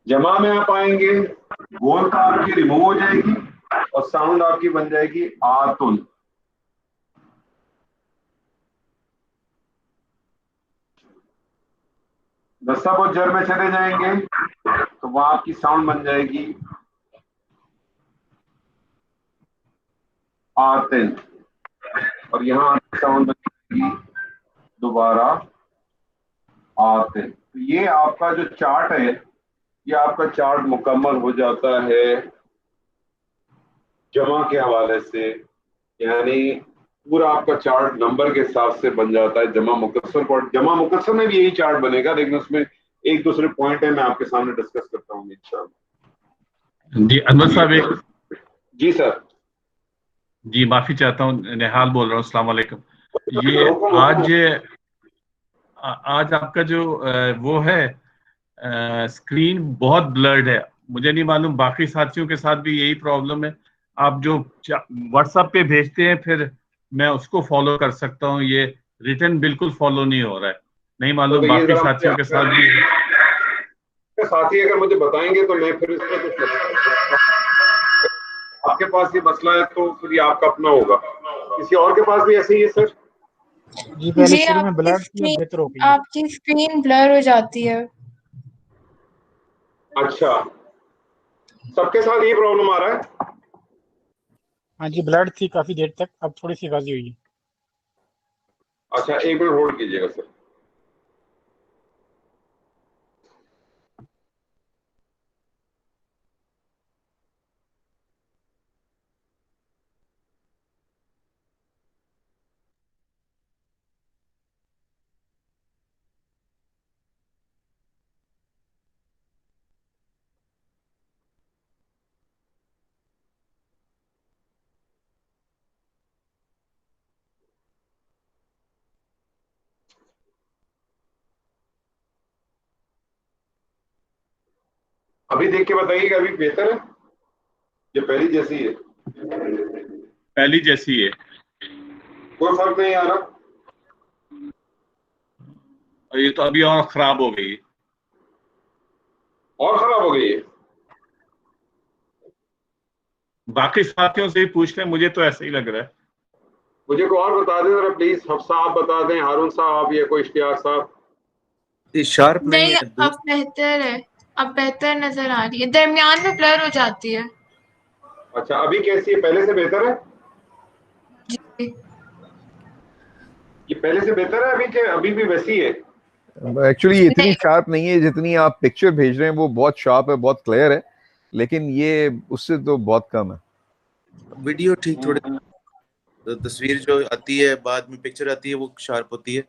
جمع میں آپ آئیں گے, گولتا آپ کی ریموو ہو جائے گی اور ساؤنڈ آپ کی بن جائے گی آتن. نصب اور جر میں چلے جائیں گے تو وہاں آپ کی ساؤنڈ بن جائے گی آتن, اور یہاں آپ کی ساؤنڈ بن جائے گی دوبارہ آتن. تو یہ آپ کا جو چارٹ ہے, یہ آپ کا چارٹ مکمل ہو جاتا ہے جمع کے حوالے سے, یعنی پورا آپ کا چارٹ نمبر کے حساب سے بن جاتا ہے. جمع مکسر کو, جمع مکسر میں بھی یہی چارٹ بنے گا, لیکن اس میں ایک دوسرے پوائنٹ ہے میں آپ کے سامنے ڈسکس کرتا ہوں انشاءاللہ. جی انور صاحب ایک, جی سر. جی معافی چاہتا ہوں, نہال بول رہا ہوں, السلام علیکم. یہ آج آپ کا جو وہ ہے اسکرین بہت بلرڈ ہے, مجھے نہیں معلوم باقی ساتھیوں کے ساتھ بھی یہی پرابلم ہے. آپ جو واٹس ایپ پہ بھیجتے ہیں پھر میں اس کو فالو کر سکتا ہوں, یہ ریٹن بالکل فالو نہیں ہو رہا ہے, نہیں معلوم باقی ساتھیوں کے ساتھ بھی. ساتھی اگر مجھے بتائیں گے تو میں پھر اس پہ کچھ آپ کے پاس یہ مسئلہ ہے تو پھر یہ آپ کا اپنا ہوگا, کسی اور کے پاس بھی ایسے ہی ہے سر؟ جی پہلے جی شروع میں بلر تھی اب بہتر ہو گئی ہے. آپ کی اسکرین بلر ہو جاتی ہے. اچھا, سب کے ساتھ یہ پرابلم آ رہا ہے؟ ہاں جی بلر تھی کافی دیر تک, اب تھوڑی سی واضح ہوئی ہے. اچھا ایک منٹ ہولڈ کیجیے گا سر. ابھی دیکھ کے بتائیے کہ ابھی بہتر ہے یہ پہلی جیسی ہے؟ پہلی جیسی ہے, کوئی فرق نہیں آ رہا. یہ تو ابھی اور خراب ہو گئی, اور خراب ہو گئی ہے. باقی ساتھیوں سے ہی پوچھ لیں, مجھے تو ایسا ہی لگ رہا ہے. مجھے کوئی اور بتا دیں ذرا پلیز, حفصہ آپ بتا دیں, ہارون صاحب یا کوئی اشتیاق صاحب. شارپ نہیں نہیں, ہے. اب بہتر ہے, اب بہتر نظر آ رہی ہے, درمیان میں بلر ہو جاتی ہے. اچھا ابھی کیسی ہے, پہلے سے بہتر ہے؟ جی یہ پہلے سے بہتر ہے ابھی کہ ابھی بھی ویسی ہے؟ ایکچولی اتنی نہیں, شارپ نہیں ہے جتنی آپ پکچر بھیج رہے ہیں, وہ بہت شارپ ہے, بہت کلیئر ہے, لیکن یہ اس سے تو بہت کم ہے. ویڈیو ٹھیک تھوڑے, تصویر جو آتی ہے بعد میں پکچر آتی ہے وہ شارپ ہوتی ہے.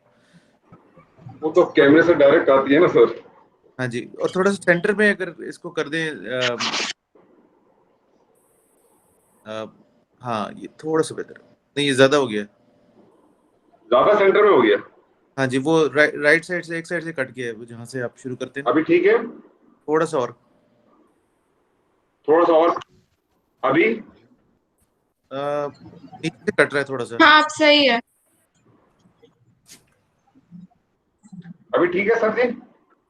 وہ تو کیمرے سے ڈائریکٹ آتی ہے نا سر. ہاں جی, اور تھوڑا سا سینٹر میں اگر اس کو کر دیں, ہاں یہ تھوڑا سا بہتر, نہیں یہ زیادہ ہو گیا. زیادہ سینٹر میں ہو گیا. ہاں جی, وہ رائٹ سائڈ سے ایک سائڈ سے کٹ گیا ہے, وہ جہاں سے آپ شروع کرتے ہیں. ابھی ٹھیک ہے؟ تھوڑا سا اور, تھوڑا سا اور. ابھی نیچے سے کٹ رہا ہے تھوڑا سا. ہاں اب صحیح ہے. ابھی ٹھیک ہے سر جی؟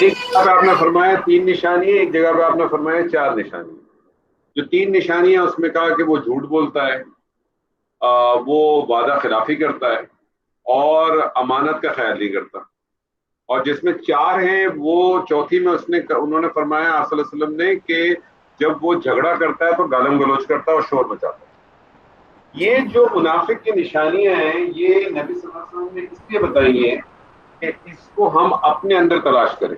ایک جگہ پہ آپ نے فرمایا 3 نشانی ہے, ایک جگہ پہ آپ نے فرمایا 4 نشانی. جو 3 نشانیاں اس میں کہا کہ وہ جھوٹ بولتا ہے, وہ وعدہ خلافی کرتا ہے, اور امانت کا خیال نہیں کرتا. اور جس میں 4 ہیں وہ چوتھی میں انہوں نے فرمایا آپ صلی اللہ علیہ وسلم نے کہ جب وہ جھگڑا کرتا ہے تو گالم گلوچ کرتا ہے اور شور مچاتا ہے. یہ جو منافق کی نشانیاں ہیں یہ نبی صلی اللہ علیہ وسلم نے اس لیے بتائی ہیں کہ اس کو ہم اپنے اندر تلاش کریں,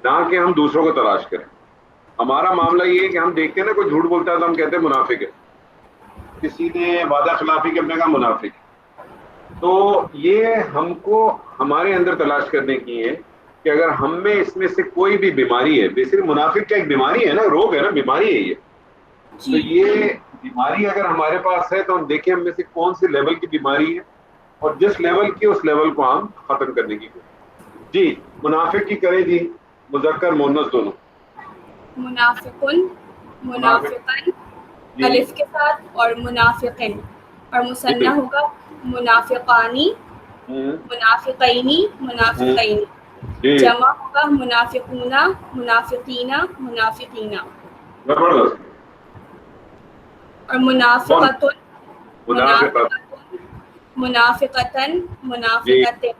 نہ کہ ہم دوسروں کو تلاش کریں. ہمارا معاملہ یہ ہے کہ ہم دیکھتے ہیں نا کوئی جھوٹ بولتا ہے تو ہم کہتے ہیں منافق ہے, کسی نے وعدہ خلافی کرنے کا منافق ہے. تو یہ ہم کو ہمارے اندر تلاش کرنے کی ہے کہ اگر ہم میں اس میں سے کوئی بھی بیماری ہے, بیسیکلی منافق کا ایک بیماری ہے نا, روگ ہے نا, بیماری ہے یہ. تو یہ بیماری اگر ہمارے پاس ہے تو ہم دیکھیں ہم میں سے کون سی لیول کی بیماری ہے, اور جس لیول کی اس لیول کو ہم ختم کرنے کی کوشش. جی منافق کی کریں جی, مذکر مؤنث دونوں. منافقن, منافقن الف کے ساتھ, اور منافقن, اور مثنیٰ ہوگا منافقانی, منافقینی, منافقین. جمع ہوگا منافقون, منافقین, منافقین. زبردست. اور منافقتن, منافقت, منافقتن, منافقتن.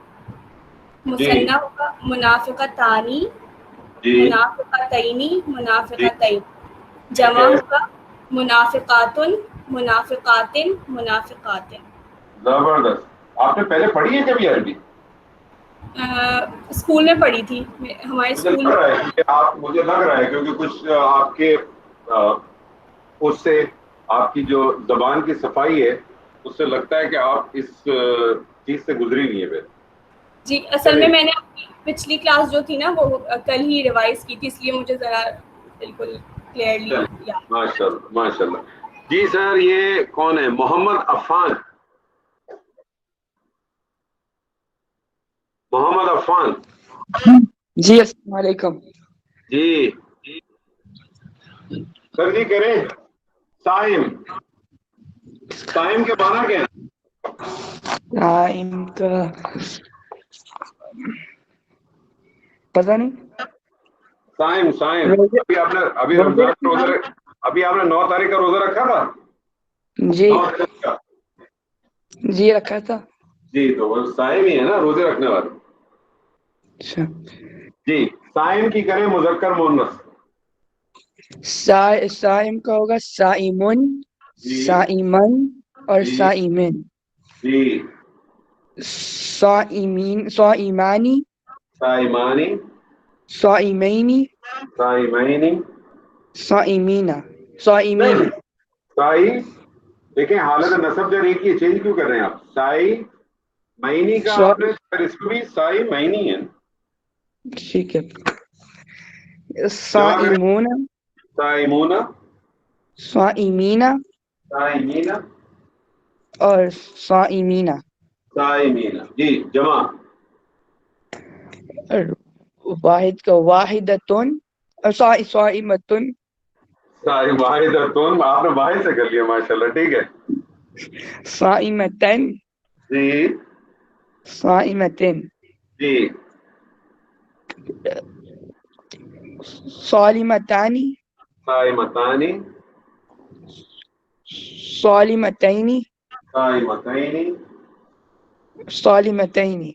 مثنیٰ ہوگا منافقتانی, منافقتینی, منافقتین. جمع ہوگا منافقاتن, منافقاتن, منافقاتن. زبردست. آپ نے پہلے پڑھی ہے کبھی عربی؟ اسکول میں پڑھی تھی, ہمارے اسکول میں. مجھے لگ رہا ہے کیونکہ کچھ آپ کے اس سے آپ کی جو زبان کی صفائی ہے اس سے لگتا ہے کہ آپ اس چیز سے گزری نہیں ہے. جی اصل میں نے پچھلی کلاس جو تھی نا وہ کل ہی ریوائز کی تھی, اس لیے مجھے ذرا بالکل کلیئرلی یاد. ماشاء اللہ ماشاء اللہ. جی سر یہ کون ہے؟ محمد عفان. محمد عفان. جی السلام علیکم. جی سر جی کریں. سائم, سائم کے معنی کیا ہے؟ سائم کا پتہ نہیں. سائم, سائم. ابھی آپ نے ابھی رمضان کا روزہ, ابھی آپ نے 9 تاریخ کا روزہ رکھا تھا؟ جی جی رکھا تھا. جی تو وہ سائم ہی ہے نا, روزے رکھنے والے. اچھا جی سائم کی کریں مذکر مؤنث. سائم کا ہوگا سائمن, سائمن اور سائمن. جی سائمین, سائمانی, سائمانی, سائمینی, سائمینی, سائمینا, سائمینا. سائی دیکھیں حالت نصب جب ایک ہی چینج کیوں کر رہے ہیں آپ؟ سائی معنی کا آپ نے, اس کو بھی سائی معنی ہے. ٹھیک ہے. سائمون, سائمون, سائمینا, سائمینا اور سائمینا. سائمینا. جی جمع. واحد کا واحدتن, سائمتن, واحدتن. آپ نے واحد سے کر لیا ماشاءاللہ. ٹھیک ہے. سائمتن, جی سائمتن. جی سالمتانی, سائمتانی, سالمتینی, سائمتینی. سالمتینی.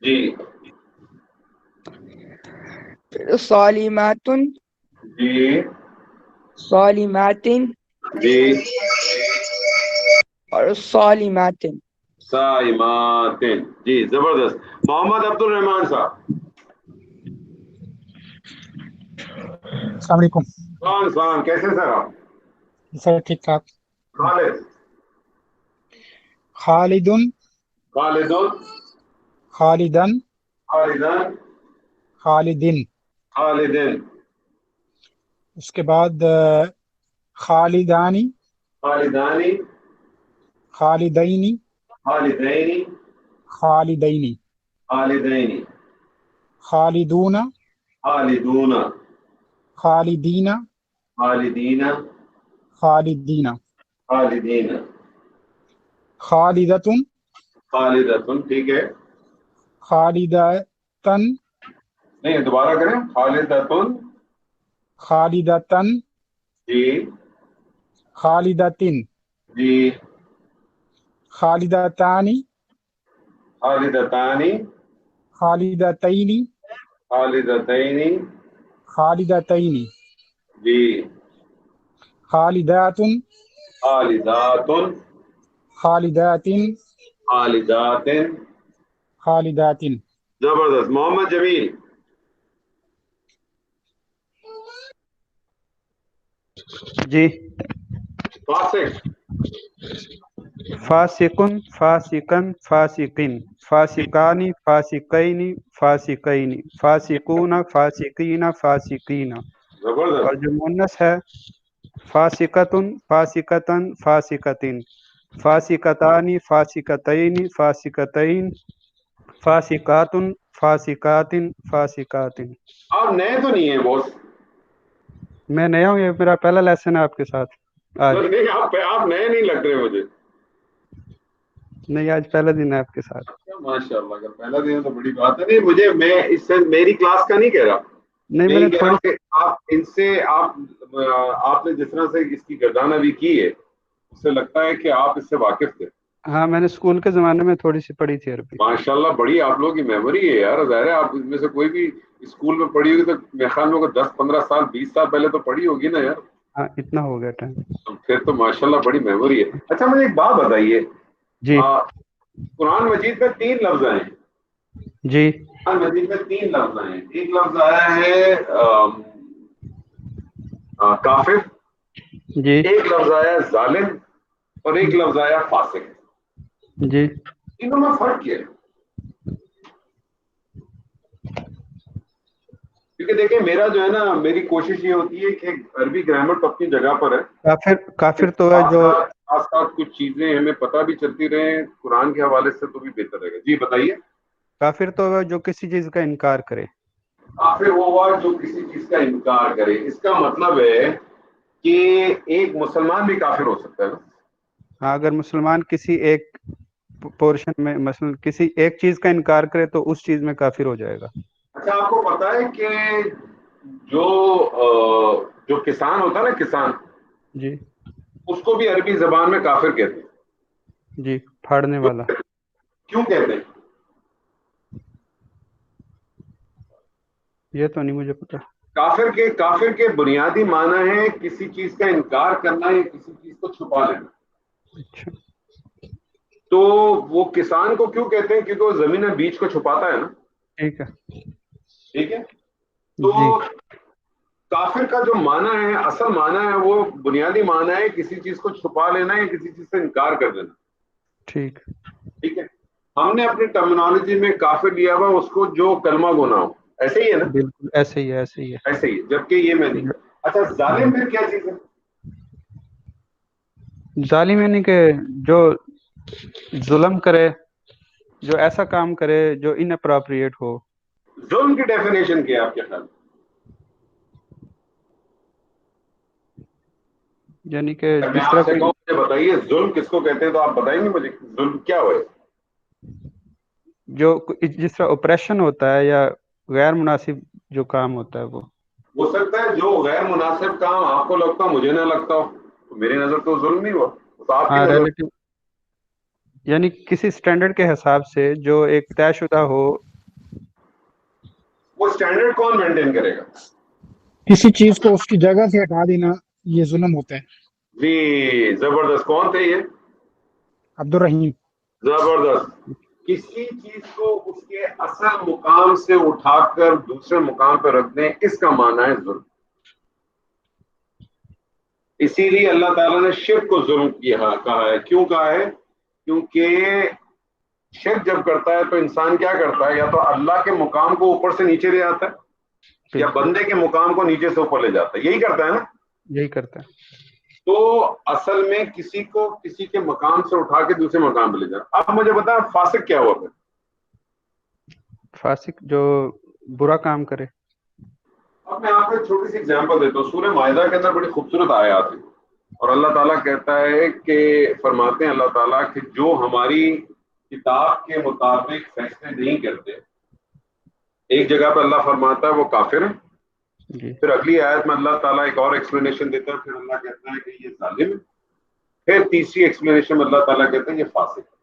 جی سالماتن, جی سالماتن, جی اور سالماتن. سائماتن. جی زبردست. محمد عبد الرحمان صاحب. السلام علیکم. سلام, کیسے سر آپ؟ سر ٹھیک ٹھاک. خالد. خالدن, خالدن, خالدن, خالدن, خالدن. خالدن. اس کے بعد خالدانی, خالدانی, خالدینی, خالدینی, خالدینی. خالدینی. خالدون, خالدون, خالدین, خالدین, خالدین. خالدین. خالدتن, خالدتن. ٹھیک ہے. خالدتن, نہیں دوبارہ کریں. خالدتن. خالدتن. جی. خالدتن. جی. خالدتانی. خالدتانی. خالدتینی. خالدتینی. خالدتینی. جی. خالداتن. خالداتن. خالداتن. خالداتن. خالداتن. زبردست. محمد جمیل. جی. فاسق. فاسقن فاسقن فاسقین فاسقانی فاسقین فاسقین فاسقون فاسقین فاسقین. اور زبردست. جو مونس ہے فاسقتن فاسقتن فاسقتین فاسقتانی فاسقتین فاسقتین فاسقاتن فاسقاتن فاسقاتن. آپ نئے تو نہیں ہیں بوس؟ میں نیا ہوں، یہ میرا پہلا لیسن ہے آپ کے ساتھ آج. نہیں آپ نئے نہیں لگ رہے مجھے. نہیں، آج پہلا دن ہے آپ کے ساتھ. ماشاء اللہ، اگر پہلا دن ہے تو بڑی بات ہے. نہیں میں اس سے میری کلاس کا نہیں کہہ رہا. نہیں، میں نے کہہ رہا ہوں کہ آپ ان سے آپ نے جس طرح سے اس کی گردانوی کی ہے اس سے لگتا ہے کہ آپ اس سے واقف تھے. ہاں، میں نے اسکول کے زمانے میں تھوڑی سی پڑھی تھی عربی. ماشاءاللہ بڑی آپ لوگوں کی میموری ہے یار. ظاہر ہے آپ اس میں سے کوئی بھی اسکول میں پڑھی ہوگی تو میرے خیال میں 10-15 سال 20 سال پہلے تو پڑھی ہوگی نا یار. ہاں، اتنا ہو گیا ٹائم. پھر تو ماشاءاللہ بڑی میموری ہے. اچھا مجھے ایک بات بتائیے. جی. قرآن مجید میں 3 لفظ آئے ہیں. جی. قرآن مجید میں 3 لفظ آئے ہیں. ایک لفظ آیا ہے کافر. جی. ایک لفظ آیا ظالم اور ایک لفظ آیا فاسق. جی. انہوں میں فرق کیا ہے؟ کیونکہ دیکھیں میرا جو ہے نا میری کوشش یہ ہوتی ہے کہ عربی گرامر تو اپنی جگہ پر ہے. کافر تو ہے جو ساتھ ساتھ کچھ چیزیں ہمیں پتہ بھی چلتی رہیں قرآن کے حوالے سے تو بھی بہتر رہے گا. جی بتائیے. کافر تو ہے جو کسی چیز کا انکار کرے. کافر وہ ہوا جو کسی چیز کا انکار کرے. اس کا مطلب ہے کہ ایک مسلمان بھی کافر ہو سکتا ہے نا. ہاں، اگر مسلمان کسی ایک پورشن میں مثلا کسی ایک چیز کا انکار کرے تو اس چیز میں کافر ہو جائے گا. اچھا آپ کو پتا ہے کہ جو کسان ہوتا ہے نا کسان، جی. اس کو بھی عربی زبان میں کافر کہتے ہیں. جی، پھاڑنے والا. کیوں کہتے ہیں؟ یہ تو نہیں مجھے پتا. کافر کے بنیادی معنی ہے کسی چیز کا انکار کرنا یا کسی چیز کو چھپا لینا. اچھا. تو وہ کسان کو کیوں کہتے ہیں؟ کیونکہ وہ زمین میں بیج کو چھپاتا ہے نا. ٹھیک ہے. ٹھیک ہے. تو کافر کا جو معنی ہے اصل معنی ہے وہ بنیادی معنی ہے کسی چیز کو چھپا لینا یا کسی چیز سے انکار کر دینا. ٹھیک. ٹھیک ہے. ہم نے اپنی ٹرمینالوجی میں کافر لیا ہوا اس کو جو کلمہ گنا ہو. ایسے ہی ہے نا؟ بالکل ایسے ہی ہے. ایسے ہی. جبکہ یہ میں نہیں. اچھا ظالم پھر کیا چیز ہے؟ ظالم یعنی کہ جو ظلم کرے، جو ایسا کام کرے جو ان اپروپریٹ ہو. ظلم کی ڈیفینیشن کیا ہے آپ کے خیال؟ یعنی کہ میں جس آپ طرح سے کہوں مجھے بتائیے ظلم کس کو کہتے ہیں تو آپ بتائیں گے مجھے ظلم کیا ہوا ہے؟ جو جس طرح اوپریشن ہوتا ہے یا غیر مناسب جو کام ہوتا ہے وہ ہو سکتا ہے جو غیر مناسب کام آپ کو لگتا ہو مجھے نہ لگتا ہو تو میری نظر تو ظلم نہیں ہوا. تو آپ کی نظر ریلیٹو، یعنی کسی سٹینڈرڈ کے حساب سے جو ایک طے شدہ ہو. وہ سٹینڈرڈ کون مینٹین کرے گا؟ کسی چیز کو اس کی جگہ سے ہٹا دینا یہ ظلم ہوتا ہے. جی زبردست. کون تھے یہ؟ عبد الرحیم. زبردست. کسی چیز کو اس کے اصل مقام سے اٹھا کر دوسرے مقام پہ رکھ دیں، اس کا معنی ہے ظلم. اسی لیے اللہ تعالیٰ نے شرک کو ظلم کہا ہے. کیوں کہا ہے؟ کیونکہ شرک جب کرتا ہے تو انسان کیا کرتا ہے؟ یا تو اللہ کے مقام کو اوپر سے نیچے لے آتا ہے یا بندے کے مقام کو نیچے سے اوپر لے جاتا ہے. یہی کرتا ہے نا. یہی کرتا ہے. تو اصل میں کسی کو کسی کے مقام سے اٹھا کے دوسرے مقام پہ لے جانا. اب مجھے بتائیں فاسق کیا ہوا پھر؟ فاسق جو برا کام کرے. اب میں آپ کو ایک چھوٹی سی ایگزامپل دیتا ہوں. سورہ مائدہ کے اندر بڑی خوبصورت آیات ہیں اور اللہ تعالیٰ کہتا ہے کہ فرماتے ہیں اللہ تعالیٰ کہ جو ہماری کتاب کے مطابق فیصلے نہیں کرتے ایک جگہ پہ اللہ فرماتا ہے وہ کافر ہے, جی پھر اگلی آیت میں اللہ تعالیٰ ایک اور ایکسپلینیشن دیتا ہے, پھر اللہ کہتا ہے کہ یہ ظالم ہے, پھر تیسری ایکسپلینیشن میں اللہ تعالیٰ کہتے ہیں یہ فاسق ہے.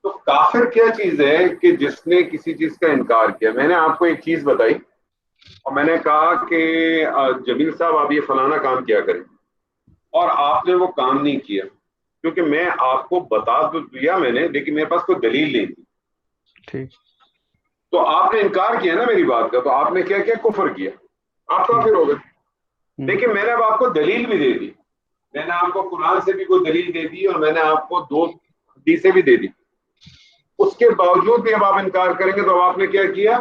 تو کافر کیا چیز ہے کہ جس نے کسی چیز کا انکار کیا. میں نے آپ کو ایک چیز بتائی اور میں نے کہا کہ جمیل صاحب آپ یہ فلانا کام کیا کریں, اور آپ نے وہ کام نہیں کیا, کیونکہ میں آپ کو بتا تو دیا میں نے, لیکن میرے پاس کوئی دلیل نہیں تھی. ٹھیک. تو آپ نے انکار کیا نا میری بات کا, تو آپ نے کیا کیا, کفر کیا, آپ کافر ہو گئے. لیکن میں نے اب آپ کو دلیل بھی دے دی, میں نے آپ کو قرآن سے بھی کوئی دلیل دے دی اور میں نے آپ کو 2 حدیثیں بھی دے دی. اس کے باوجود بھی اب آپ انکار کریں گے تو اب آپ نے کیا کیا,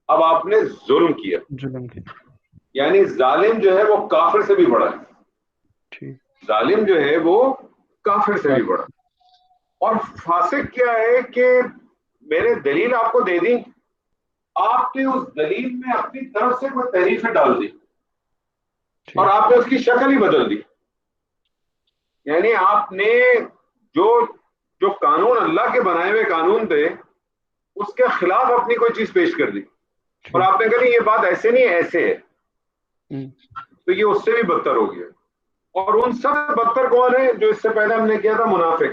اب آپ نے ظلم کیا. ظلم کی. یعنی ظالم جو ہے وہ کافر سے بھی بڑا ہے. ٹھیک. ظالم جو ہے وہ کافر سے بھی بڑا. اور فاسق کیا ہے کہ میں نے دلیل آپ کو دے دی, آپ نے اس دلیل میں اپنی طرف سے کوئی تحریفیں ڈال دی اور آپ نے اس کی شکل ہی بدل دی. یعنی آپ نے جو قانون اللہ کے بنائے ہوئے قانون تھے اس کے خلاف اپنی کوئی چیز پیش کر دی, اور آپ نے کہا یہ بات ایسے نہیں ایسے ہے, تو یہ اس سے بھی بدتر ہو گیا. اور ان سب سے بدتر کون ہے, جو اس سے پہلے ہم نے کیا تھا, منافق.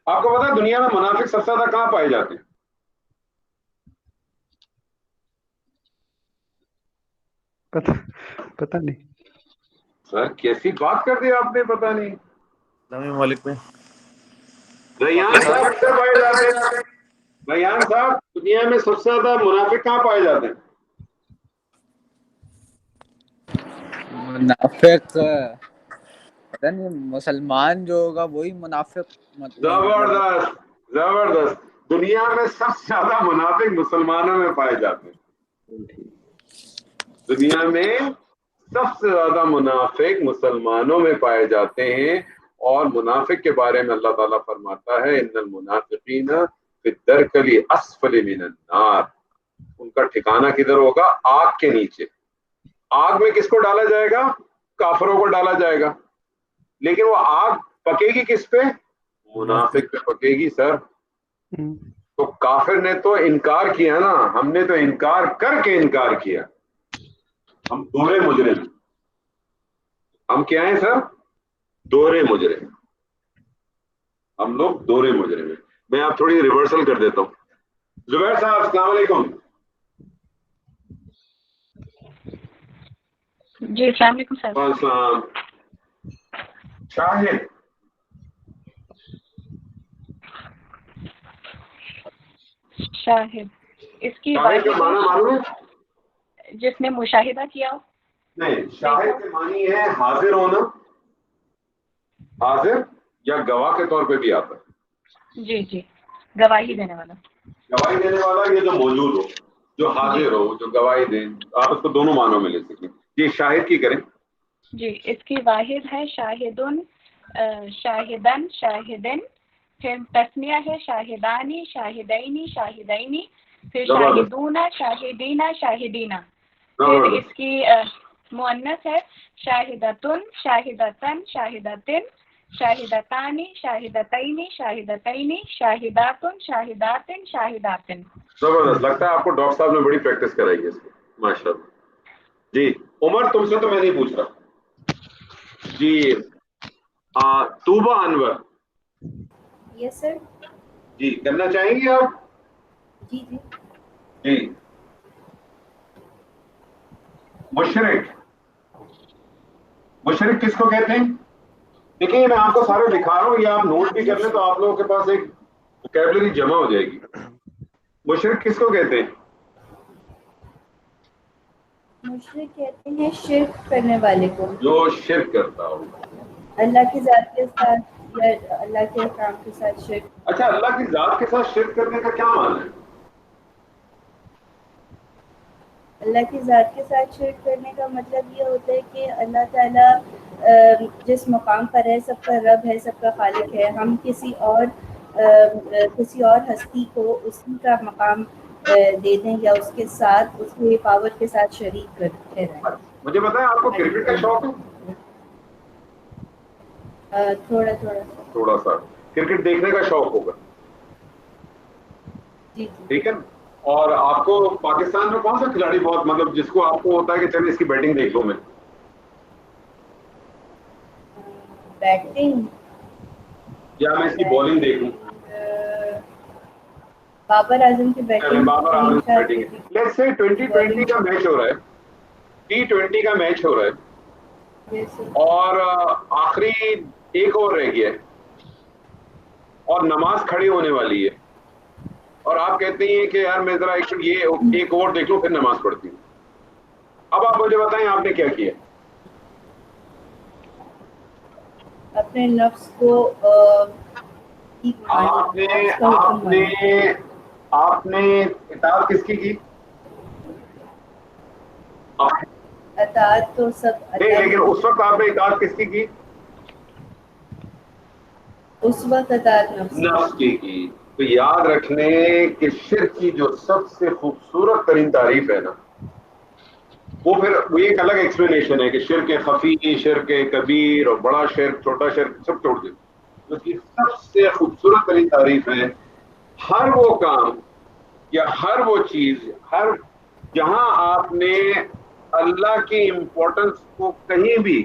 آپ کو پتا ہے دنیا میں منافق سب سے زیادہ کہاں پائے جاتے ہیں؟ پتہ نہیں سر, کیسی بات کر دی آپ نے, پتہ نہیں. اسلامی ممالک میں ریان صاحب اکثر پائے جاتے ہیں. ریان صاحب, دنیا میں سب سے زیادہ منافق کہاں پائے جاتے ہیں؟ منافق پتہ نہیں, مسلمان جو ہوگا وہی منافق. زبردست زبردست. دنیا میں سب سے زیادہ منافق مسلمانوں میں پائے جاتے ہیں. دنیا میں سب سے زیادہ منافق مسلمانوں میں پائے جاتے ہیں. اور منافق کے بارے میں اللہ تعالیٰ فرماتا ہے ان المنافقین فی الدرک الاسفل من النار, ان کا ٹھکانہ کدھر ہوگا, آگ کے نیچے. آگ میں کس کو ڈالا جائے گا, کافروں کو ڈالا جائے گا, لیکن وہ آگ پکے گی کس پہ, منافق پہ پکے گی. سر تو کافر نے تو انکار کیا نا, ہم نے تو انکار کر کے انکار کیا. ہم دوہرے مجرم, ہم کیا ہیں سر, دوہرے مجرم. ہم لوگ دوہرے مجرم ہیں. میں آپ تھوڑی ریورسل کر دیتا ہوں. زبیر صاحب السلام علیکم. جی السلام علیکم سر. السلام. شاہد, شاہد اس کی شاہد کا معنی معلوم ہے, جس نے مشاہدہ کیا ہو. نہیں, شاہد کے معنی ہے حاضر ہونا, حاضر یا گواہ کے طور پہ بھی آتا ہے. جی جی, گواہی دینے والا. گواہی دینے والا یہ جو موجود ہو, جو حاضر ہو, جو گواہی دیں, آپ اس کو دونوں معنوں میں لے سکیں. جی شاہد کی کریں. جی اس کی واحد ہے شاہدن, شاہدن, شاہدن, پھر تسنیہ ہے شاہدانی, شاہدینی, شاہدینی, پھر شاہدون, شاہدین, شاہدینہ. پھر اس کی مؤنث ہے شاہدتن, شاہدتن, شاہدتن, شاہدتانی, شاہدتینی, شاہدتینی, شاہداتن, شاہداتن, شاہداتن. زبردست. لگتا ہے آپ کو ڈاکٹر صاحب نے بڑی پریکٹس کرائی ہے اس کو, ماشاء اللہ. جی عمر, تم سے تو میں نہیں پوچھ رہا. جی طوبہ انور. یس سر. جی کرنا چاہیں گے آپ؟ جی جی. جی مشرک, مشرک کس کو کہتے ہیں؟ دیکھیے میں آپ کو سارے دکھا رہا ہوں, یہ آپ نوٹ بھی کر لیں تو آپ لوگوں کے پاس ایک ووکیبلری جمع ہو جائے گی. مشرک کس کو کہتے ہیں؟ مشرک کہتے ہیں شرک کرنے والے کو, جو شرک کرتا ہو اللہ کی ذات کے ساتھ یا اللہ کے احکام کے ساتھ شرک. اچھا, اللہ کی ذات کے ساتھ شرک کرنے کا کیا معنی ہے؟ اللہ کی ذات کے ساتھ شرک کرنے کا مطلب یہ ہوتا ہے کہ اللہ تعالیٰ جس مقام پر ہے, سب کا رب ہے, سب کا خالق ہے, ہم کسی اور ہستی کو اسی کا مقام دے دیں یا اس کے ساتھ, اس کی پاور کے ساتھ شریک کرتے رہیں. مجھے بتائیں آپ کو کرکٹ کا شوق ہے؟ تھوڑا سا کرکٹ دیکھنے کا شوق ہوگا, جی ٹھیک ہے. اور آپ کو پاکستان میں کون سا کھلاڑی بہت مطلب جس کو آپ کو ہوتا ہے کہ چلے اس کی بیٹنگ دیکھ لوں میں؟ بیٹنگ یا میں اس کی بالنگ دیکھوں؟ بابر اعظم کی بیٹنگ. بابر اعظم کی بیٹنگ. لیٹس سے 2020 کا میچ ہو رہا ہے, T20 کا میچ ہو رہا ہے, اور آخری ایک اوور رہ گیا ہے اور نماز کھڑی ہونے والی ہے, اور آپ کہتے ہیں کہ یار میں ذرا یہ ایک اوور دیکھ لوں پھر نماز پڑھتی ہوں. اب آپ مجھے بتائیں آپ نے کیا کیا؟ اپنے نفس کو آپ نے اطاعت کس کی؟ اطاعت تو سب لیکن اس وقت آپ نے اطاعت کس کی؟ اس وقت اطاعت نفس کی. تو یاد رکھنے کہ شرک کی جو سب سے خوبصورت ترین تعریف ہے نا, وہ پھر وہ ایک الگ ایکسپلینیشن ہے کہ شرک خفی, شرک کبیر اور بڑا شرک, چھوٹا شرک سب چھوڑ دیں. اس کی سب سے خوبصورت ترین تعریف ہے ہر وہ کام یا ہر وہ چیز, ہر جہاں آپ نے اللہ کی امپورٹنس کو کہیں بھی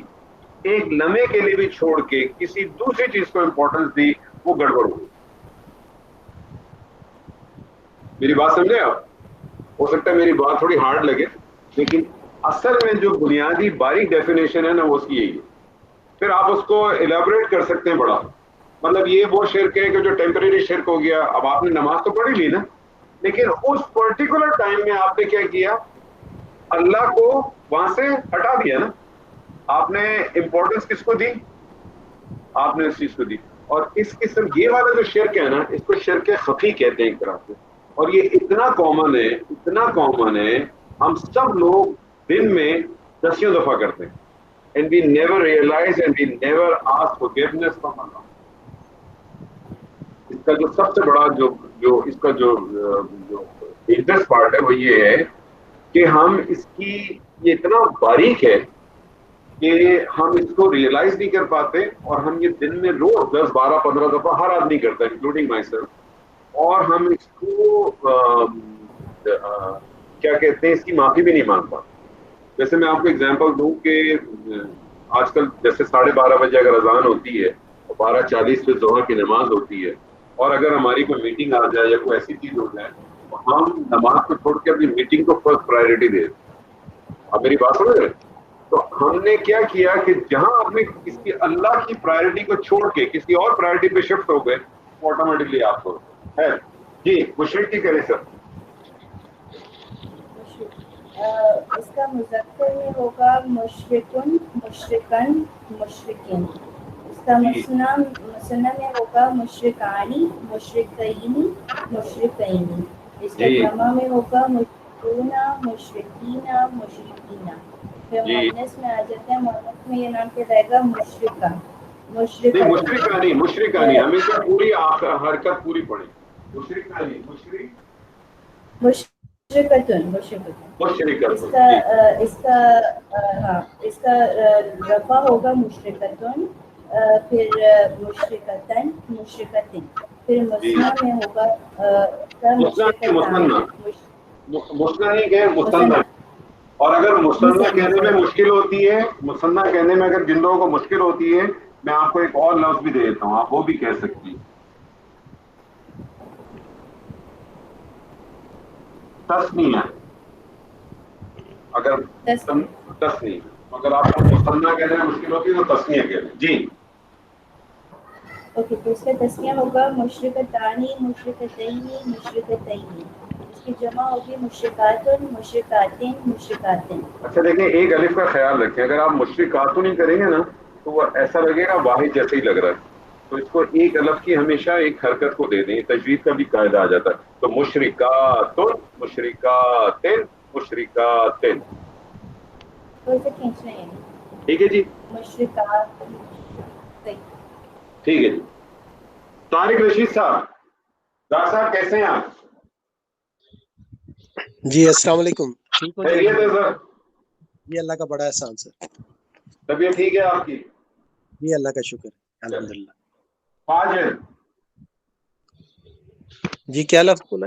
ایک لمحے کے لیے بھی چھوڑ کے کسی دوسری چیز کو امپورٹنس دی, وہ گڑبڑ ہوئی. میری بات سمجھے آپ؟ ہو سکتا ہے میری بات تھوڑی ہارڈ لگے, لیکن اصل میں جو بنیادی باریک ڈیفینیشن ہے نا وہ اس کی یہی ہے. پھر آپ اس کو ایلیبوریٹ کر سکتے ہیں بڑا, مطلب یہ وہ شرک ہے کہ جو ٹیمپریری شرک ہو گیا. اب آپ نے نماز تو پڑھی لی نا, لیکن اس پرٹیکولر ٹائم میں آپ نے کیا کیا, اللہ کو وہاں سے ہٹا دیا نا. آپ نے امپورٹنس کس کو دی؟ آپ نے اس چیز کو دی. اور اس قسم یہ والا جو شرک ہے نا, اس کو شرک خفی کہتے ہیں ایک طرح سے, اور یہ اتنا کامن ہے, اتنا کامن ہے, ہم سب لوگ دن میں دسیوں دفعہ کرتے ہیں. And we never realize and we never ask forgiveness from Allah. اس کا جو سب سے بڑا جو اس کا جو انٹرسٹ پارٹ ہے وہ یہ ہے کہ ہم اس کی یہ اتنا باریک ہے کہ ہم اس کو ریئلائز نہیں کر پاتے, اور ہم یہ دن میں روز 10, 12, 15 دفعہ ہر آدمی کرتا ہے انکلوڈنگ مائی سیلف, اور ہم اس کو کیا کہتے ہیں, اس کی معافی بھی نہیں مانگ پاتے. جیسے میں آپ کو اگزامپل دوں کہ آج کل جیسے 12:30 بجے اگر اذان ہوتی ہے اور 12:40 پہ ظہر کی نماز ہوتی ہے, اور اگر ہماری کوئی میٹنگ آ جائے یا کوئی ایسی چیز ہو جائے تو ہم نماز کو چھوڑ کے اپنی میٹنگ کو فرسٹ پرائرٹی دے. آپ میری بات سمجھ رہے؟ تو ہم نے کیا کیا کہ جہاں آپ نے اس کی اللہ کی پرائرٹی کو چھوڑ کے کسی اور پرائرٹی پہ شفٹ ہو گئے, آٹومیٹکلی آپ کو ہے. جی مشرک کی کریں سر. اس کا مذکر میں ہوگا مشرکن, مشرکن, مشرکین. اس کا مثنیٰ میں ہوگا مشرکانی, مشرکینی, مشرکینی. اس کا جمع میں ہوگا مشرکون, مشرکین, مشرکین. پھر مؤنث میں آ جاتے ہیں, مؤنث میں یہ نام کیا جائے گا مشرکہ, مشرکانی. مشرکانی ہمیشہ پوری حرکت پوری پڑے. مشرکانی, مشرکتن, اس کا رفع ہوگا مشرکتن, پھر مشرکتن, مشرکتن. پھر مثنیٰ میں ہوگا مثنیٰ نہیں کہ مثنیٰ. اور اگر مثنیٰ کہنے میں مشکل ہوتی ہے, مثنیٰ کہنے میں اگر جن لوگوں کو مشکل ہوتی ہے, میں آپ کو ایک اور لفظ بھی دے دیتا ہوں, آپ وہ بھی کہہ سکتی ہیں. تسنیہ. اگر تسنیہ, اگر آپ کو مثنیٰ کہنے میں مشکل ہوتی ہے تو تسنیہ کہہ لیں. جی اوکے, تو اس کا تسنیہ ہوگا مشرکتانی, مشرکتینی, مشرکتینی. اس کی جمع ہوگی مشرکاتن, مشرکاتن, مشرکاتن. اچھا دیکھیں, ایک الف کا خیال رکھیں, اگر آپ مشرکاتن نہیں کریں گے نا تو وہ ایسا لگے گا واحد جیسے ہی لگ رہا ہے. تو اس کو ایک الف کی ہمیشہ ایک حرکت کو دے دیں, تجوید کا بھی قاعدہ آ جاتا ہے. تو مشرکاتن, مشرکاتن, مشرکاتن. اسے کھینچنا ہے. ٹھیک ہے جی, مشرکات. ٹھیک ہے جی. طارق رشید صاحب, ڈاکٹر صاحب کیسے ہیں آپ؟ جی السلام علیکم. ٹھیک ہو سر؟ جی اللہ کا بڑا احسان سر. طبیعت ٹھیک ہے آپ کی؟ جی اللہ کا شکر ہے الحمدللہ. فاجر. جی کیا لفظ بولا؟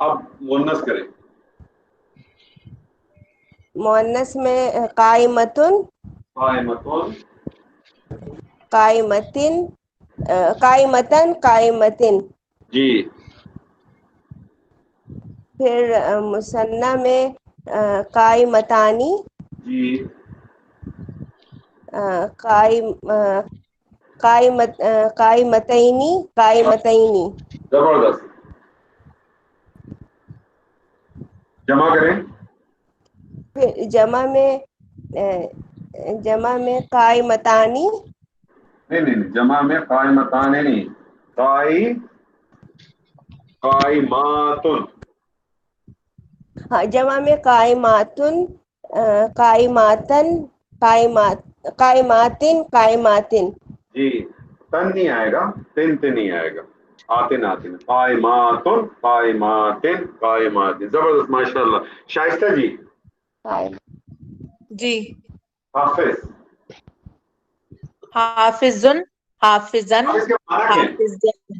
اب مونس کریں. مونس میں قائمتن قائمتن قائمتن قائمتن قائمتن. جی. پھر مثنیٰ میں قائمتانی جی. قائمتینی قائمتینی. زبردست. جمع کریں. پھر جمع میں قائمتانی. نہیں جمع میں قائمتان نہیں، قائماتن. ہاں جمع میں قائماتن قائماتن قائماتن قائماتن. جی. تن نہیں آئے گا، تن نہیں آئے گا، آتن آتن. قائماتن قائماتن قائماتن. زبردست، ماشاء اللہ. شائستہ جی. جی. حافظ. حافظن حافظن حافظ کے معنی کیا ہے؟ حافظن.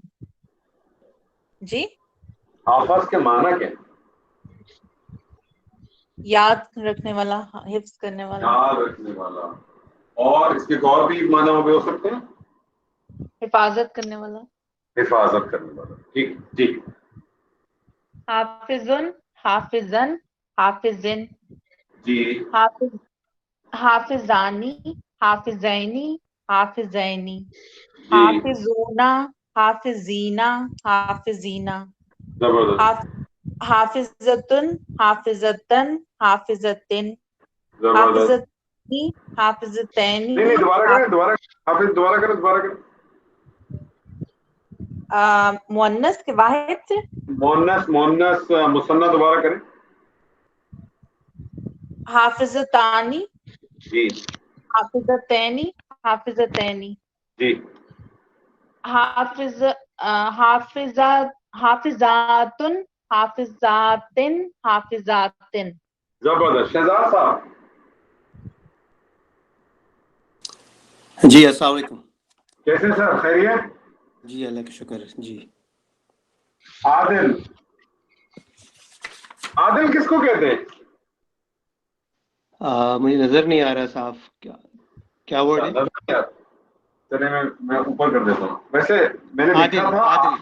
جی. حافظ کے معنی کیا ہے؟ یاد رکھنے والا، حفظ کرنے والا. یاد رکھنے والا. اور اس کے اور بھی معنی ہو سکتے ہیں. حفاظت کرنے والا. حفاظت کرنے والا. ٹھیک ٹھیک. حافظن حافظن حافظن. جی. حافظانی حافظینی حافظینی. حافظونا حافظینا حافظینا. زبردست. حافظتن حافظتن حافظتن. حافظتنی حافظتینی. نہیں دوبارہ کریں. حافظ دوبارہ کریں. مؤنث کے واحد سے. مؤنث مثنیٰ دوبارہ کریں. حافظتانی. جی. حافظتینی حافظتینی. جی. حافظاتن حافظاتن حافظاتن. زبردست. شہزاد صاحب. جی السلام علیکم. کیسے سر؟ خیریت؟ جی اللہ کا شکر. جی. عادل. عادل کس کو کہتے ہیں؟ مجھے نظر نہیں آ رہا صاحب. کیا ورڈ ہے؟ چلے میں اوپر کر دیتا ہوں. ویسے میں نے لکھا تھا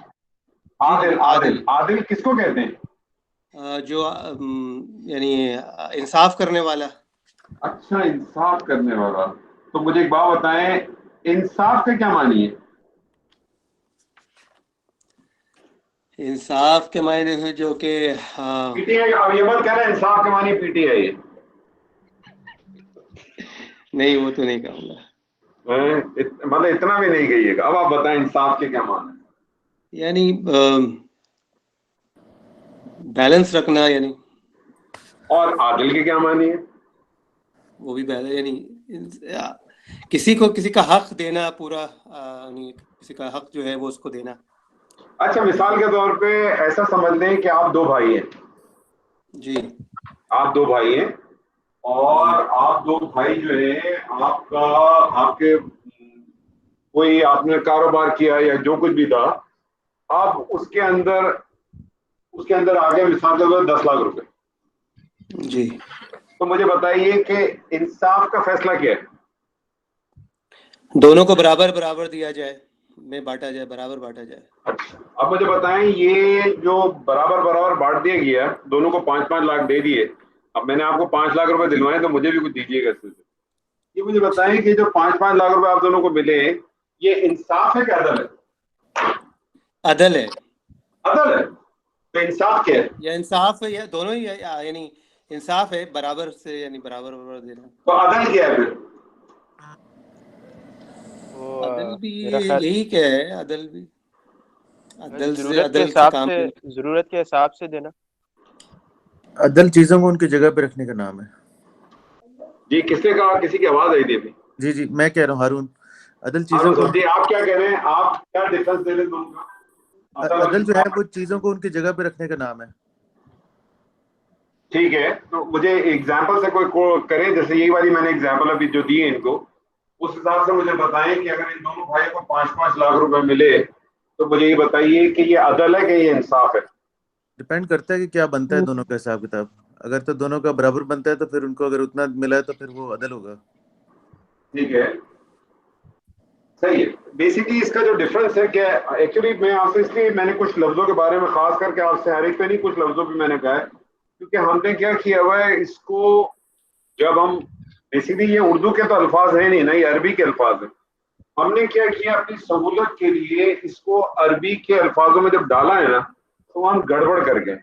عادل. عادل کس کو کہتے ہیں؟ جو یعنی انصاف کرنے والا. اچھا، انصاف کرنے والا. تو مجھے ایک بات بتائیں، انصاف کا کیا معنی ہے؟ انصاف کے معنی ہے جو کہ پی ٹی آئی. اب یہ مت کہہ رہے انصاف کے معنی پی ٹی آئی ہے. نہیں وہ تو نہیں کہوں گا. مطلب اتنا بھی نہیں کہیے گا. اب آپ بتائیں انصاف کے کیا معنی ہے؟ یعنی بیلنس رکھنا. یعنی اور عادل کے کیا معنی ہے؟ وہ بھی یعنی کسی کا حق دینا پورا. یعنی کسی کا حق جو ہے وہ اس کو دینا. اچھا، مثال کے طور پہ ایسا سمجھ لیں کہ آپ دو بھائی ہیں. جی. آپ دو بھائی ہیں اور آپ دو بھائی جو ہیں آپ کے کوئی آپ نے کاروبار کیا یا جو کچھ بھی تھا، آپ اس کے اندر آگے مثال کے طور 10 لاکھ روپے. جی. تو مجھے بتائیے کہ انصاف کا فیصلہ کیا ہے؟ دونوں کو برابر دیا جائے، میں بانٹا جائے، برابر بانٹا جائے. اچھا، اب مجھے بتائیں یہ جو برابر بانٹ دیا گیا، دونوں کو 5-5 لاکھ دے دیے. اب میں نے آپ کو 5 لاکھ روپے دلوائے تو مجھے بھی کچھ دیجیے گا اس میں سے. یہ مجھے بتائیں کہ جو 5-5 لاکھ روپے آپ دونوں کو ملے، یہ انصاف ہے کہ عدل ہے؟ عدل ہے. عدل ہے. تو انصاف کیا ہے؟ یا انصاف ہے یا دونوں ہی ہے. یعنی انصاف ہے برابر سے، یعنی برابر دینا. تو عدل کیا ہے پھر؟ عدل بھی یہی کیا ہے. عدل بھی ضرورت کے حساب سے دینا. عدل چیزوں کو ان کی جگہ پہ رکھنے کا نام ہے. جی کس نے کہا؟ کسی کی آواز آئی تھی ابھی. جی میں کہہ رہا ہوں ہارون. عدل چیزوں کو جی آپ کیا کہہ رہے ہیں؟ آپ کیا ڈفرنس دے رہے ہیں دونوں کا؟ عدل جو ہے وہ چیزوں کو ان کی جگہ پہ رکھنے کا نام ہے. ٹھیک ہے، تو مجھے ایگزامپل سے کوئی کریں. جیسے یہی والی میں نے ایگزامپل ابھی جو دی ہے ان کو، اس حساب سے مجھے بتائیں کہ اگر ان دونوں بھائی کو 5-5 لاکھ روپے ملے تو مجھے یہ بتائیے کہ یہ عدل ہے کہ یہ انصاف ہے؟ ڈپینڈ کرتا ہے کہ کیا بنتا ہے دونوں کا حساب کتاب. اگر تو دونوں کا برابر بنتا ہے تو پھر ان کو اگر اتنا ملا ہے تو پھر وہ عدل ہوگا. ٹھیک ہے, صحیح ہے. بیسکلی اس کا جو ڈفرنس ہے کہ ایکچولی میں آپ سے اس لیے میں نے کچھ لفظوں کے بارے میں خاص کر کے آپ سے ہر ایک پہ نہیں, کچھ لفظوں پہ میں نے کہا ہے کیونکہ ہم نے کیا کیا ہوا ہے اس کو, جب ہم بیسکلی یہ اردو کے تو الفاظ ہیں نہیں نا, یہ عربی کے الفاظ ہیں. ہم نے کیا کیا اپنی سہولت کے لیے اس کو عربی کے الفاظوں میں جب ڈالا ہے نا تو ہم گڑبڑ کر گئے.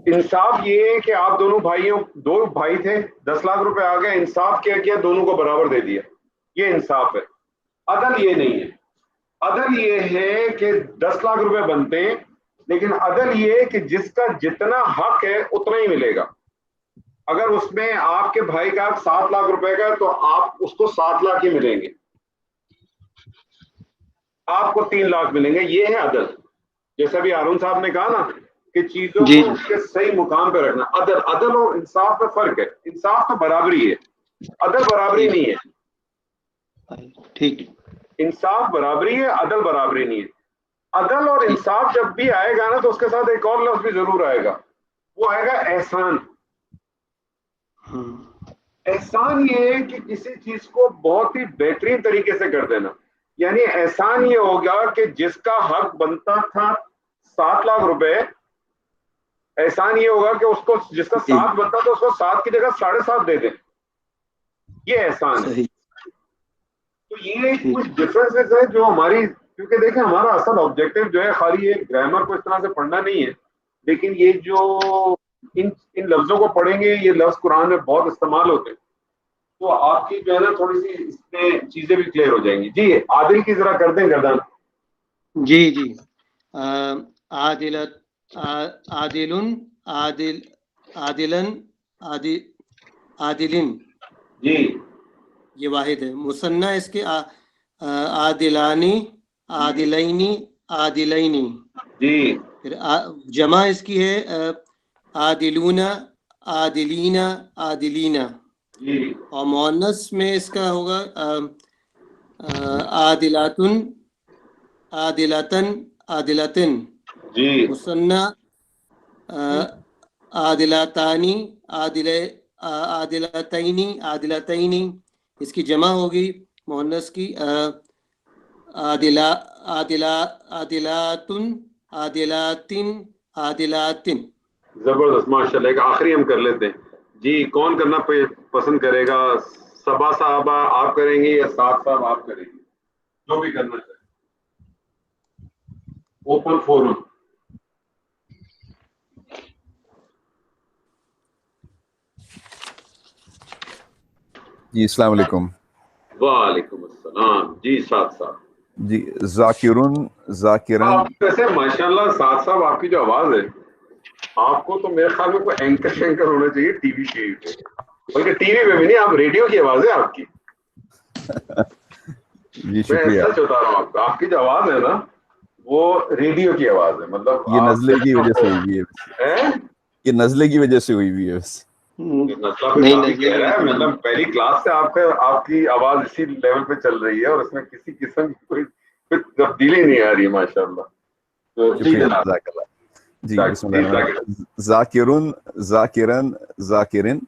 انصاف یہ ہے کہ آپ دونوں بھائیوں, دو بھائی تھے, 10 لاکھ روپے آ گئے, انصاف کیا کیا دونوں کو برابر دے دیا, یہ انصاف ہے. عدل یہ نہیں ہے. عدل یہ ہے کہ 10 لاکھ روپے بنتے ہیں لیکن عدل یہ ہے کہ جس کا جتنا حق ہے اتنا ہی ملے گا. اگر اس میں آپ کے بھائی کا 7 لاکھ روپے کا تو آپ اس کو 7 لاکھ ہی ملیں گے, آپ کو 3 لاکھ ملیں گے. یہ ہے عدل. جیسا بھی ہارون صاحب نے کہا نا کہ چیزوں کو اس کے صحیح مقام پہ رکھنا. عدل اور انصاف میں فرق ہے. انصاف تو برابری ہے, عدل برابری نہیں ہے. ٹھیک, انصاف برابری ہے, عدل برابری نہیں ہے. عدل اور انصاف جب بھی آئے گا نا تو اس کے ساتھ ایک اور لفظ بھی ضرور آئے گا, وہ آئے گا احسان. احسان یہ ہے کہ کسی چیز کو بہت ہی بہترین طریقے سے کر دینا. یعنی احسان یہ ہوگا کہ جس کا حق بنتا تھا 7 لاکھ روپے, احسان یہ ہوگا کہ اس کو جس کا 7 بنتا تھا اس کو 7 کی جگہ 7.5 دے دیں. یہ احسان ہے. تو یہ کچھ ڈفرینسز ہے جو ہماری, کیونکہ دیکھیں ہمارا اصل آبجیکٹو جو ہے خالی یہ گرامر کو اس طرح سے پڑھنا نہیں ہے, لیکن یہ جو ان لفظوں کو پڑھیں گے, یہ لفظ قرآن میں بہت استعمال ہوتے ہیں تو آپ کی جو ہے نا تھوڑی سی اس میں چیزیں بھی کلیئر ہو جائیں گی. جی عادل کی ذرا کر دیں گردان. جی عادلت, عادلن, عادل, عادلن, عادلن, جی یہ واحد ہے. مثنیٰ اس کے عادلانی, عادلینی, عادلینی. جی پھر جمع اس کی ہے عادلون, عادلین, عادلین. جی اور مؤنث میں اس کا ہوگا عادلاتن, عادلاتن, عادلاتن. جی مثنیٰ عادلاتانی, عادلتینی, عادلتینی. اس کی جمع ہوگی مؤنث کی عادلاتن, عادلاتن, عادلاتن. زبردست, ماشاء اللہ. ایک آخری ہم کر لیتے ہیں. جی کون کرنا پسند کرے گا؟ صبا صاحبہ آپ کریں گے یا سعد صاحب آپ کریں گے؟ جو بھی کرنا چاہے. Open forum. جی السلام علیکم. وعلیکم السلام. جی سعد صاحب. جی ذاکرن, ذاکرن. ویسے ماشاء اللہ سعد صاحب آپ کی جو آواز ہے, آپ کو تو میرے خیال میں کوئی اینکر شینکر ہونا چاہیے ٹی وی پہ, بلکہ ٹی وی پہ بھی نہیں, آپ ریڈیو کی آواز ہے آپ کی. جی شکریہ. میں سچ بتا رہا ہوں آپ کو, آپ کی جو آواز ہے نا وہ ریڈیو کی آواز ہے. مطلب یہ نزلے کی وجہ سے ہوئی ہے, یہ نزلے کی وجہ سے ہوئی ہوئی ہے. مطلب پہلی کلاس سے آپ کی آواز اسی لیول پہ چل رہی ہے اور اس میں کسی قسم کی کوئی تبدیلی نہیں آ رہی ہے ماشاء اللہ. جی ذاکرن, ذاکرن, ذاکرن,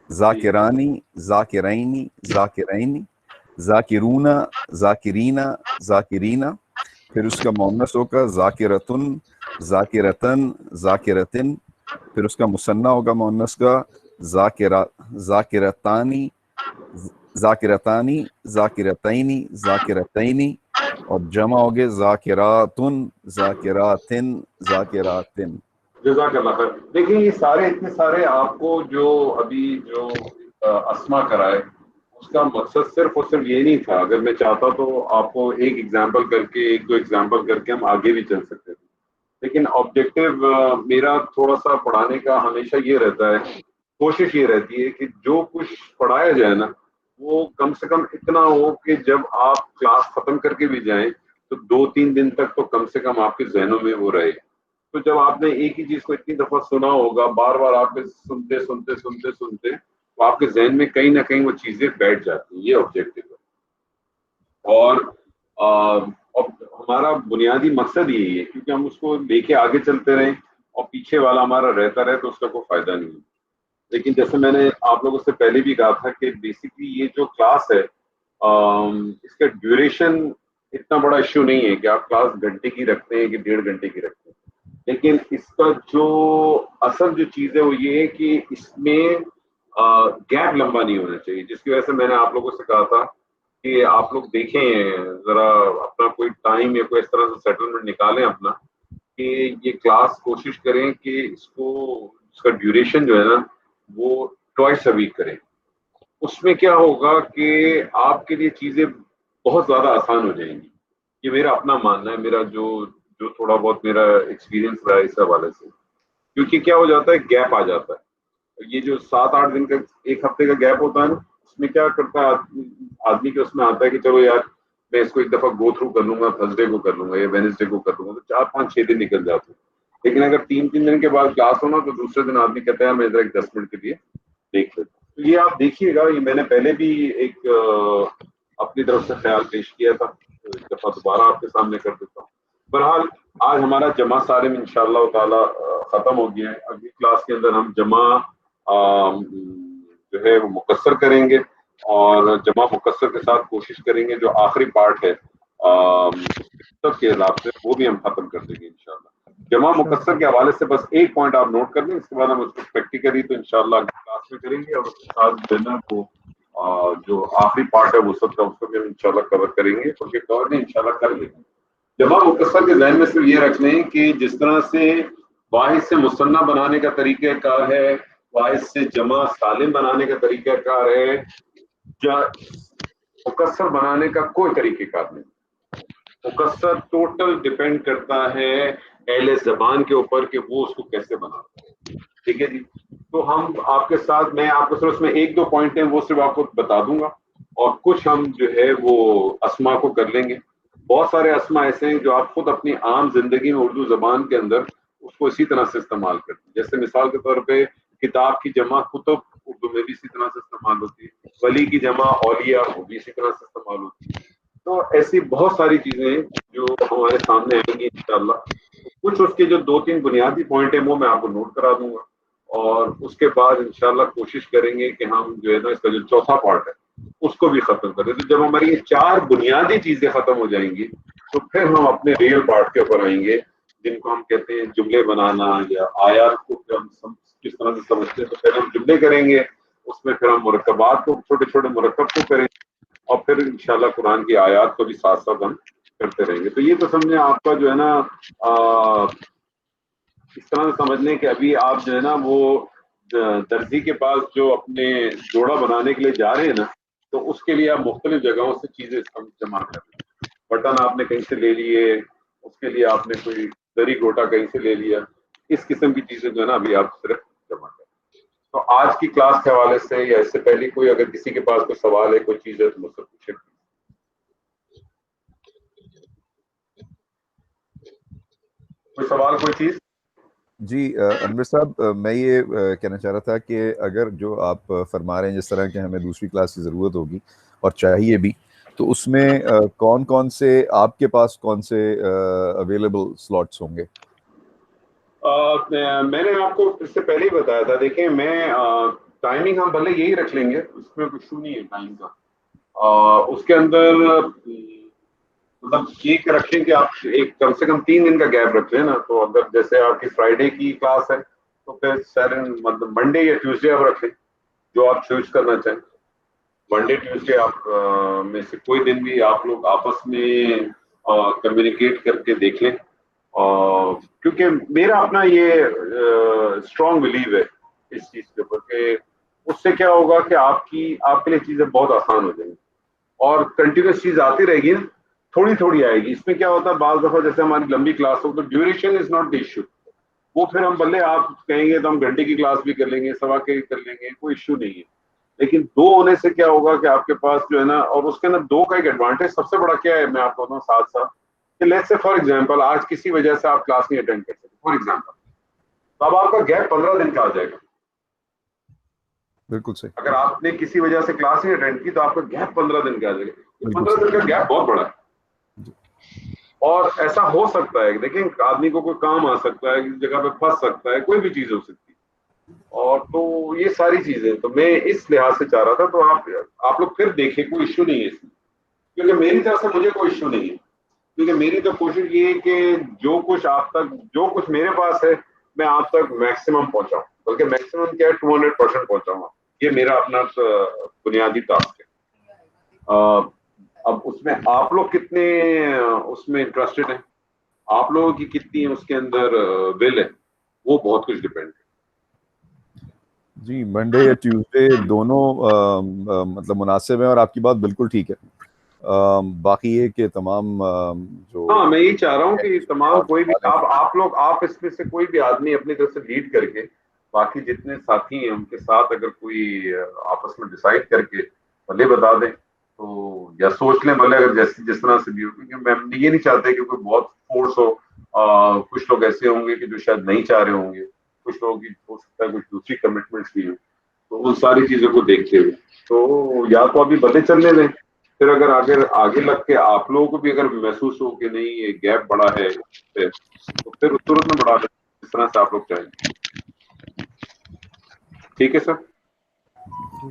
ذاکرانی, ذاکرینی, ذاکرینی, ذاکرون, ذاکرین, ذاکرین. پھر اس کا مؤنث ہوگا ذاکرتن, ذاکرتن, ذاکرتن. پھر اس کا مثنیٰ ہوگا مؤنث کا ذاکرتانی, ذاکرتانی, ذاکرتینی, ذاکرتینی. اور جمع ہوگے ذاکراتن, ذاکراتن, ذاکراتن. جزاک اللہ خیر. دیکھیں یہ سارے اتنے سارے آپ کو جو ابھی جو اسما کرائے اس کا مقصد صرف اور صرف یہ نہیں تھا. اگر میں چاہتا تو آپ کو ایک ایگزامپل کر کے, ایک دو ایگزامپل کر کے ہم آگے بھی چل سکتے تھے, لیکن آبجیکٹو میرا تھوڑا سا پڑھانے کا ہمیشہ یہ رہتا ہے, کوشش یہ رہتی ہے کہ جو کچھ پڑھایا جائے نا وہ کم سے کم اتنا ہو کہ جب آپ کلاس ختم کر کے بھی جائیں تو 2-3 دن تک تو کم سے کم آپ کے ذہنوں میں وہ رہے. تو جب آپ نے ایک ہی چیز کو اتنی دفعہ سنا ہوگا, بار بار آپ سنتے سنتے سنتے سنتے تو آپ کے ذہن میں کہیں نہ کہیں وہ چیزیں بیٹھ جاتی ہیں. یہ آبجیکٹو ہے. اور اور ہمارا بنیادی مقصد یہی ہے، کیونکہ ہم اس کو لے کے آگے چلتے رہیں اور پیچھے والا ہمارا رہتا رہے تو اس کا کوئی فائدہ نہیں ہے. لیکن جیسے میں نے آپ لوگوں سے پہلے بھی کہا تھا کہ بیسکلی یہ جو کلاس ہے اس کا ڈیوریشن اتنا بڑا ایشو نہیں ہے کہ آپ کلاس گھنٹے کی رکھتے ہیں کہ 1.5 گھنٹے کی رکھتے ہیں، لیکن اس کا جو اصل جو چیز ہے وہ یہ ہے کہ اس میں گیپ لمبا نہیں ہونا چاہیے، جس کی وجہ سے میں نے آپ لوگوں سے کہا تھا کہ آپ لوگ دیکھیں ذرا اپنا کوئی ٹائم یا کوئی اس طرح سے سیٹلمنٹ نکالیں اپنا، کہ یہ کلاس کوشش کریں کہ اس کا ڈیوریشن جو ہے نا وہ ٹوائس اے ویک کریں. اس میں کیا ہوگا کہ آپ کے لیے چیزیں بہت زیادہ آسان ہو جائیں گی. یہ میرا اپنا ماننا ہے، میرا جو تھوڑا بہت میرا ایکسپیرینس رہا ہے اس حوالے سے. کیونکہ کیا ہو جاتا ہے، گیپ آ جاتا ہے. یہ جو 7-8 دن کا 1 ہفتے کا گیپ ہوتا ہے نا، اس میں کیا کرتا ہے آدمی کے اس میں آتا ہے کہ چلو یار میں اس کو ایک دفعہ گو تھرو کر لوں گا، تھرسڈے کو کر لوں گا یا وینسڈے کو کر لوں گا، تو 4-5-6 دن نکل جاتے ہیں. لیکن اگر 3 دن کے بعد کلاس ہونا تو دوسرے دن آدمی کہتا ہے میں ادھر ایک 10 منٹ کے لیے دیکھ لیتا ہوں. تو یہ آپ دیکھیے گا، یہ میں نے پہلے بھی ایک اپنی طرف سے خیال پیش کیا تھا، ایک دفعہ دوبارہ آپ کے سامنے کر دیتا ہوں. بہرحال آج ہمارا جمع سالم انشاءاللہ تعالی ختم ہو گیا ہے. اگلی کلاس کے اندر ہم جمع جو ہے وہ مقصر کریں گے، اور جمع مقصر کے ساتھ کوشش کریں گے جو آخری پارٹ ہے سب کے حساب سے وہ بھی ہم ختم کر دیں گے انشاءاللہ. جمع مقصر کے حوالے سے بس ایک پوائنٹ آپ نوٹ کر لیں، اس کے بعد ہم اس کو پریکٹیکلی تو انشاءاللہ کلاس میں کریں گے، اور اس کے ساتھ دینا کو جو آخری پارٹ ہے وہ سب کا اس کو بھی ہم انشاءاللہ کور کریں گے، کیونکہ کور نہیں انشاءاللہ کر لیں گے. جمع مقصر کے ذہن میں صرف یہ رکھ لیں کہ جس طرح سے واحد سے مثنیٰ بنانے کا طریقہ کار ہے، واحد سے جمع سالم بنانے کا طریقہ کار ہے، مقصر بنانے کا کوئی طریقہ کار نہیں. مقصر ٹوٹل ڈیپینڈ کرتا ہے اہل زبان کے اوپر کہ وہ اس کو کیسے بناتا ہے. ٹھیک ہے جی. تو ہم آپ کے ساتھ میں آپ کو صرف اس میں 1-2 پوائنٹ ہیں وہ صرف آپ کو بتا دوں گا، اور کچھ ہم جو ہے وہ اسما کو کر لیں گے. بہت سارے اسما ایسے ہیں جو آپ خود اپنی عام زندگی میں اردو زبان کے اندر اس کو اسی طرح سے استعمال کرتے ہیں. جیسے مثال کے طور پہ کتاب کی جمع کتب اردو میں بھی اسی طرح سے استعمال ہوتی ہے، ولی کی جمع اولیاء وہ بھی اسی طرح سے استعمال ہوتی ہے. تو ایسی بہت ساری چیزیں ہیں جو ہمارے سامنے آئیں گی انشاءاللہ. کچھ اس کے جو 2-3 بنیادی پوائنٹ ہیں وہ میں آپ کو نوٹ کرا دوں گا، اور اس کے بعد انشاءاللہ کوشش کریں گے کہ ہم جو ہے نا اس کا جو چوتھا پارٹ ہے اس کو بھی ختم کریں. تو جب ہماری یہ 4 بنیادی چیزیں ختم ہو جائیں گی تو پھر ہم اپنے ریئل پارٹ کے اوپر آئیں گے، جن کو ہم کہتے ہیں جملے بنانا یا آیات کو ہم کس طرح سے سمجھتے ہیں. تو پہلے ہم جملے کریں گے، اس میں پھر ہم مرکبات کو چھوٹے چھوٹے مرکب کو کریں گے، اور پھر انشاءاللہ قرآن کی آیات کو بھی ساتھ ساتھ ہم کرتے رہیں گے. تو یہ تو سمجھیں آپ کا جو ہے نا اس طرح سے سمجھ لیں کہ ابھی آپ جو ہے نا وہ درزی کے پاس جو اپنے جوڑا بنانے کے لیے جا رہے ہیں نا، تو اس کے لیے آپ مختلف جگہوں سے چیزیں جمع کر رہے ہیں. بٹن آپ نے کہیں سے لے لیے، اس کے لیے آپ نے کوئی دری گوٹا کہیں سے لے لیا، اس قسم کی چیزیں جو ہے نا ابھی آپ صرف جمع کریں. تو آج کی کلاس کے حوالے سے یا اس سے پہلے کوئی اگر کسی کے پاس کوئی سوال ہے، کوئی چیز ہے تو مجھ سے پوچھیں. کوئی سوال، کوئی چیز؟ جی انور صاحب، میں یہ کہنا چاہ رہا تھا کہ اگر جو آپ فرما رہے ہیں جس طرح کہ ہمیں دوسری کلاس کی ضرورت ہوگی اور چاہیے بھی، تو اس میں کون کون سے آپ کے پاس کون سے اویلیبل سلاٹس ہوں گے؟ میں نے آپ کو اس سے پہلے ہی بتایا تھا. دیکھیں میں ٹائمنگ ہم بھلے یہی رکھ لیں گے، اس میں کچھ نہیں ہے ٹائم کا. اس کے اندر مطلب یہ رکھیں کہ آپ ایک کم سے کم 3 دن کا گیپ رکھ لیں نا. تو اگر جیسے آپ کی فرائیڈے کی کلاس ہے تو پھر مطلب منڈے یا ٹیوزڈے آپ رکھ لیں، جو آپ چوز کرنا چاہیں. منڈے ٹیوزڈے آپ میں سے کوئی دن بھی آپ لوگ آپس میں کمیونیکیٹ کر کے دیکھ لیں. کیونکہ میرا اپنا یہ اسٹرانگ بلیو ہے اس چیز کے اوپر کہ اس سے کیا ہوگا کہ آپ کے لیے چیزیں بہت آسان ہو جائیں گی، اور کنٹینیوس چیز آتی رہے گی نا، تھوڑی تھوڑی آئے گی. اس میں کیا ہوتا ہے بعض دفعہ جیسے ہماری لمبی کلاس ہو تو duration is not the issue, وہ پھر ہم بلے آپ کہیں گے تو ہم گھنٹے کی کلاس بھی کر لیں گے، سوا کے کر لیں گے، کوئی ایشو نہیں ہے. لیکن 2 ہونے سے کیا ہوگا کہ آپ کے پاس جو ہے نا، اور اس کے اندر 2 کا ایک ایڈوانٹیج سب سے بڑا کیا ہے میں آپ کو بتاؤں ساتھ ساتھ، کہ لیٹس سے فار ایگزامپل آج کسی وجہ سے آپ کلاس نہیں اٹینڈ کر سکتے فار ایگزامپل، تو اب آپ کا گیپ 15 دن کا آ جائے گا. بالکل صحیح. اگر آپ نے کسی وجہ سے کلاس نہیں اٹینڈ کی تو آپ کا گیپ 15 دن کا آ جائے گا. 15 دن کا گیپ بہت بڑا ہے. اور ایسا ہو سکتا ہے، دیکھیں آدمی کو کوئی کام آ سکتا ہے، کسی جگہ پہ پھنس سکتا ہے، کوئی بھی چیز ہو سکتی ہے، اور تو یہ ساری چیزیں تو میں اس لحاظ سے چاہ رہا تھا، تو آپ لوگ پھر دیکھیں، کوئی ایشو نہیں ہے اس میں، کیونکہ میری طرف سے مجھے کوئی ایشو نہیں ہے، کیونکہ میری تو کوشش یہ ہے کہ جو کچھ آپ تک، جو کچھ میرے پاس ہے میں آپ تک میکسیمم پہنچاؤں، بلکہ میکسیمم کیا ہے 200% پہنچاؤں گا، یہ میرا اپنا بنیادی ٹاسک ہے۔ اب اس میں آپ لوگ کتنے اس میں انٹرسٹڈ ہیں، آپ لوگوں کی کتنی اس کے اندر ول ہے، وہ بہت کچھ ڈیپینڈ ہے۔ جی منڈے یا ٹیوزڈے دونوں مطلب مناسب ہیں، اور آپ کی بات بالکل ٹھیک ہے۔ باقی یہ کہ تمام جو ہاں میں یہی چاہ رہا ہوں کہ تمام کوئی بھی آپ لوگ آپ اس میں سے کوئی بھی آدمی اپنی طرف سے لیڈ کر کے، باقی جتنے ساتھی ہیں ان کے ساتھ اگر کوئی آپس میں ڈیسائیڈ کر کے بھلے بتا دیں تو، یا سوچ لیں بھلے، اگر جس طرح سے بھی ہو، کیونکہ میں یہ نہیں چاہتے کہ کوئی بہت فورس ہو، کچھ لوگ ایسے ہوں گے کہ جو شاید نہیں چاہ رہے ہوں گے، کچھ لوگوں کی ہو سکتا ہے کچھ دوسری کمٹمنٹس بھی ہوں، تو ان ساری چیزوں کو دیکھتے ہوئے تو یا تو ابھی بدلے چلنے دیں، پھر اگر آگے لگ کے آپ لوگوں کو بھی اگر محسوس ہو کہ نہیں یہ گیپ بڑا ہے تو پھر اس صورت میں بڑھا دیں، جس طرح سے آپ لوگ چاہیں۔ ٹھیک ہے سر،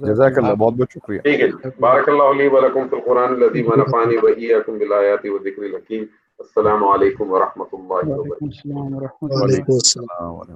جزاک اللہ، بہت بہت شکریہ۔ ٹھیک ہے جی، بارک اللہ لی ولکم فی القرآن العظیم ونفعنی وإیاکم بالآیات والذکر الحکیم۔ السلام علیکم ورحمۃ اللہ وبرکاتہ۔ وعلیکم السلام ورحمۃ اللہ۔ وعلیکم السلام۔ السلام علیکم۔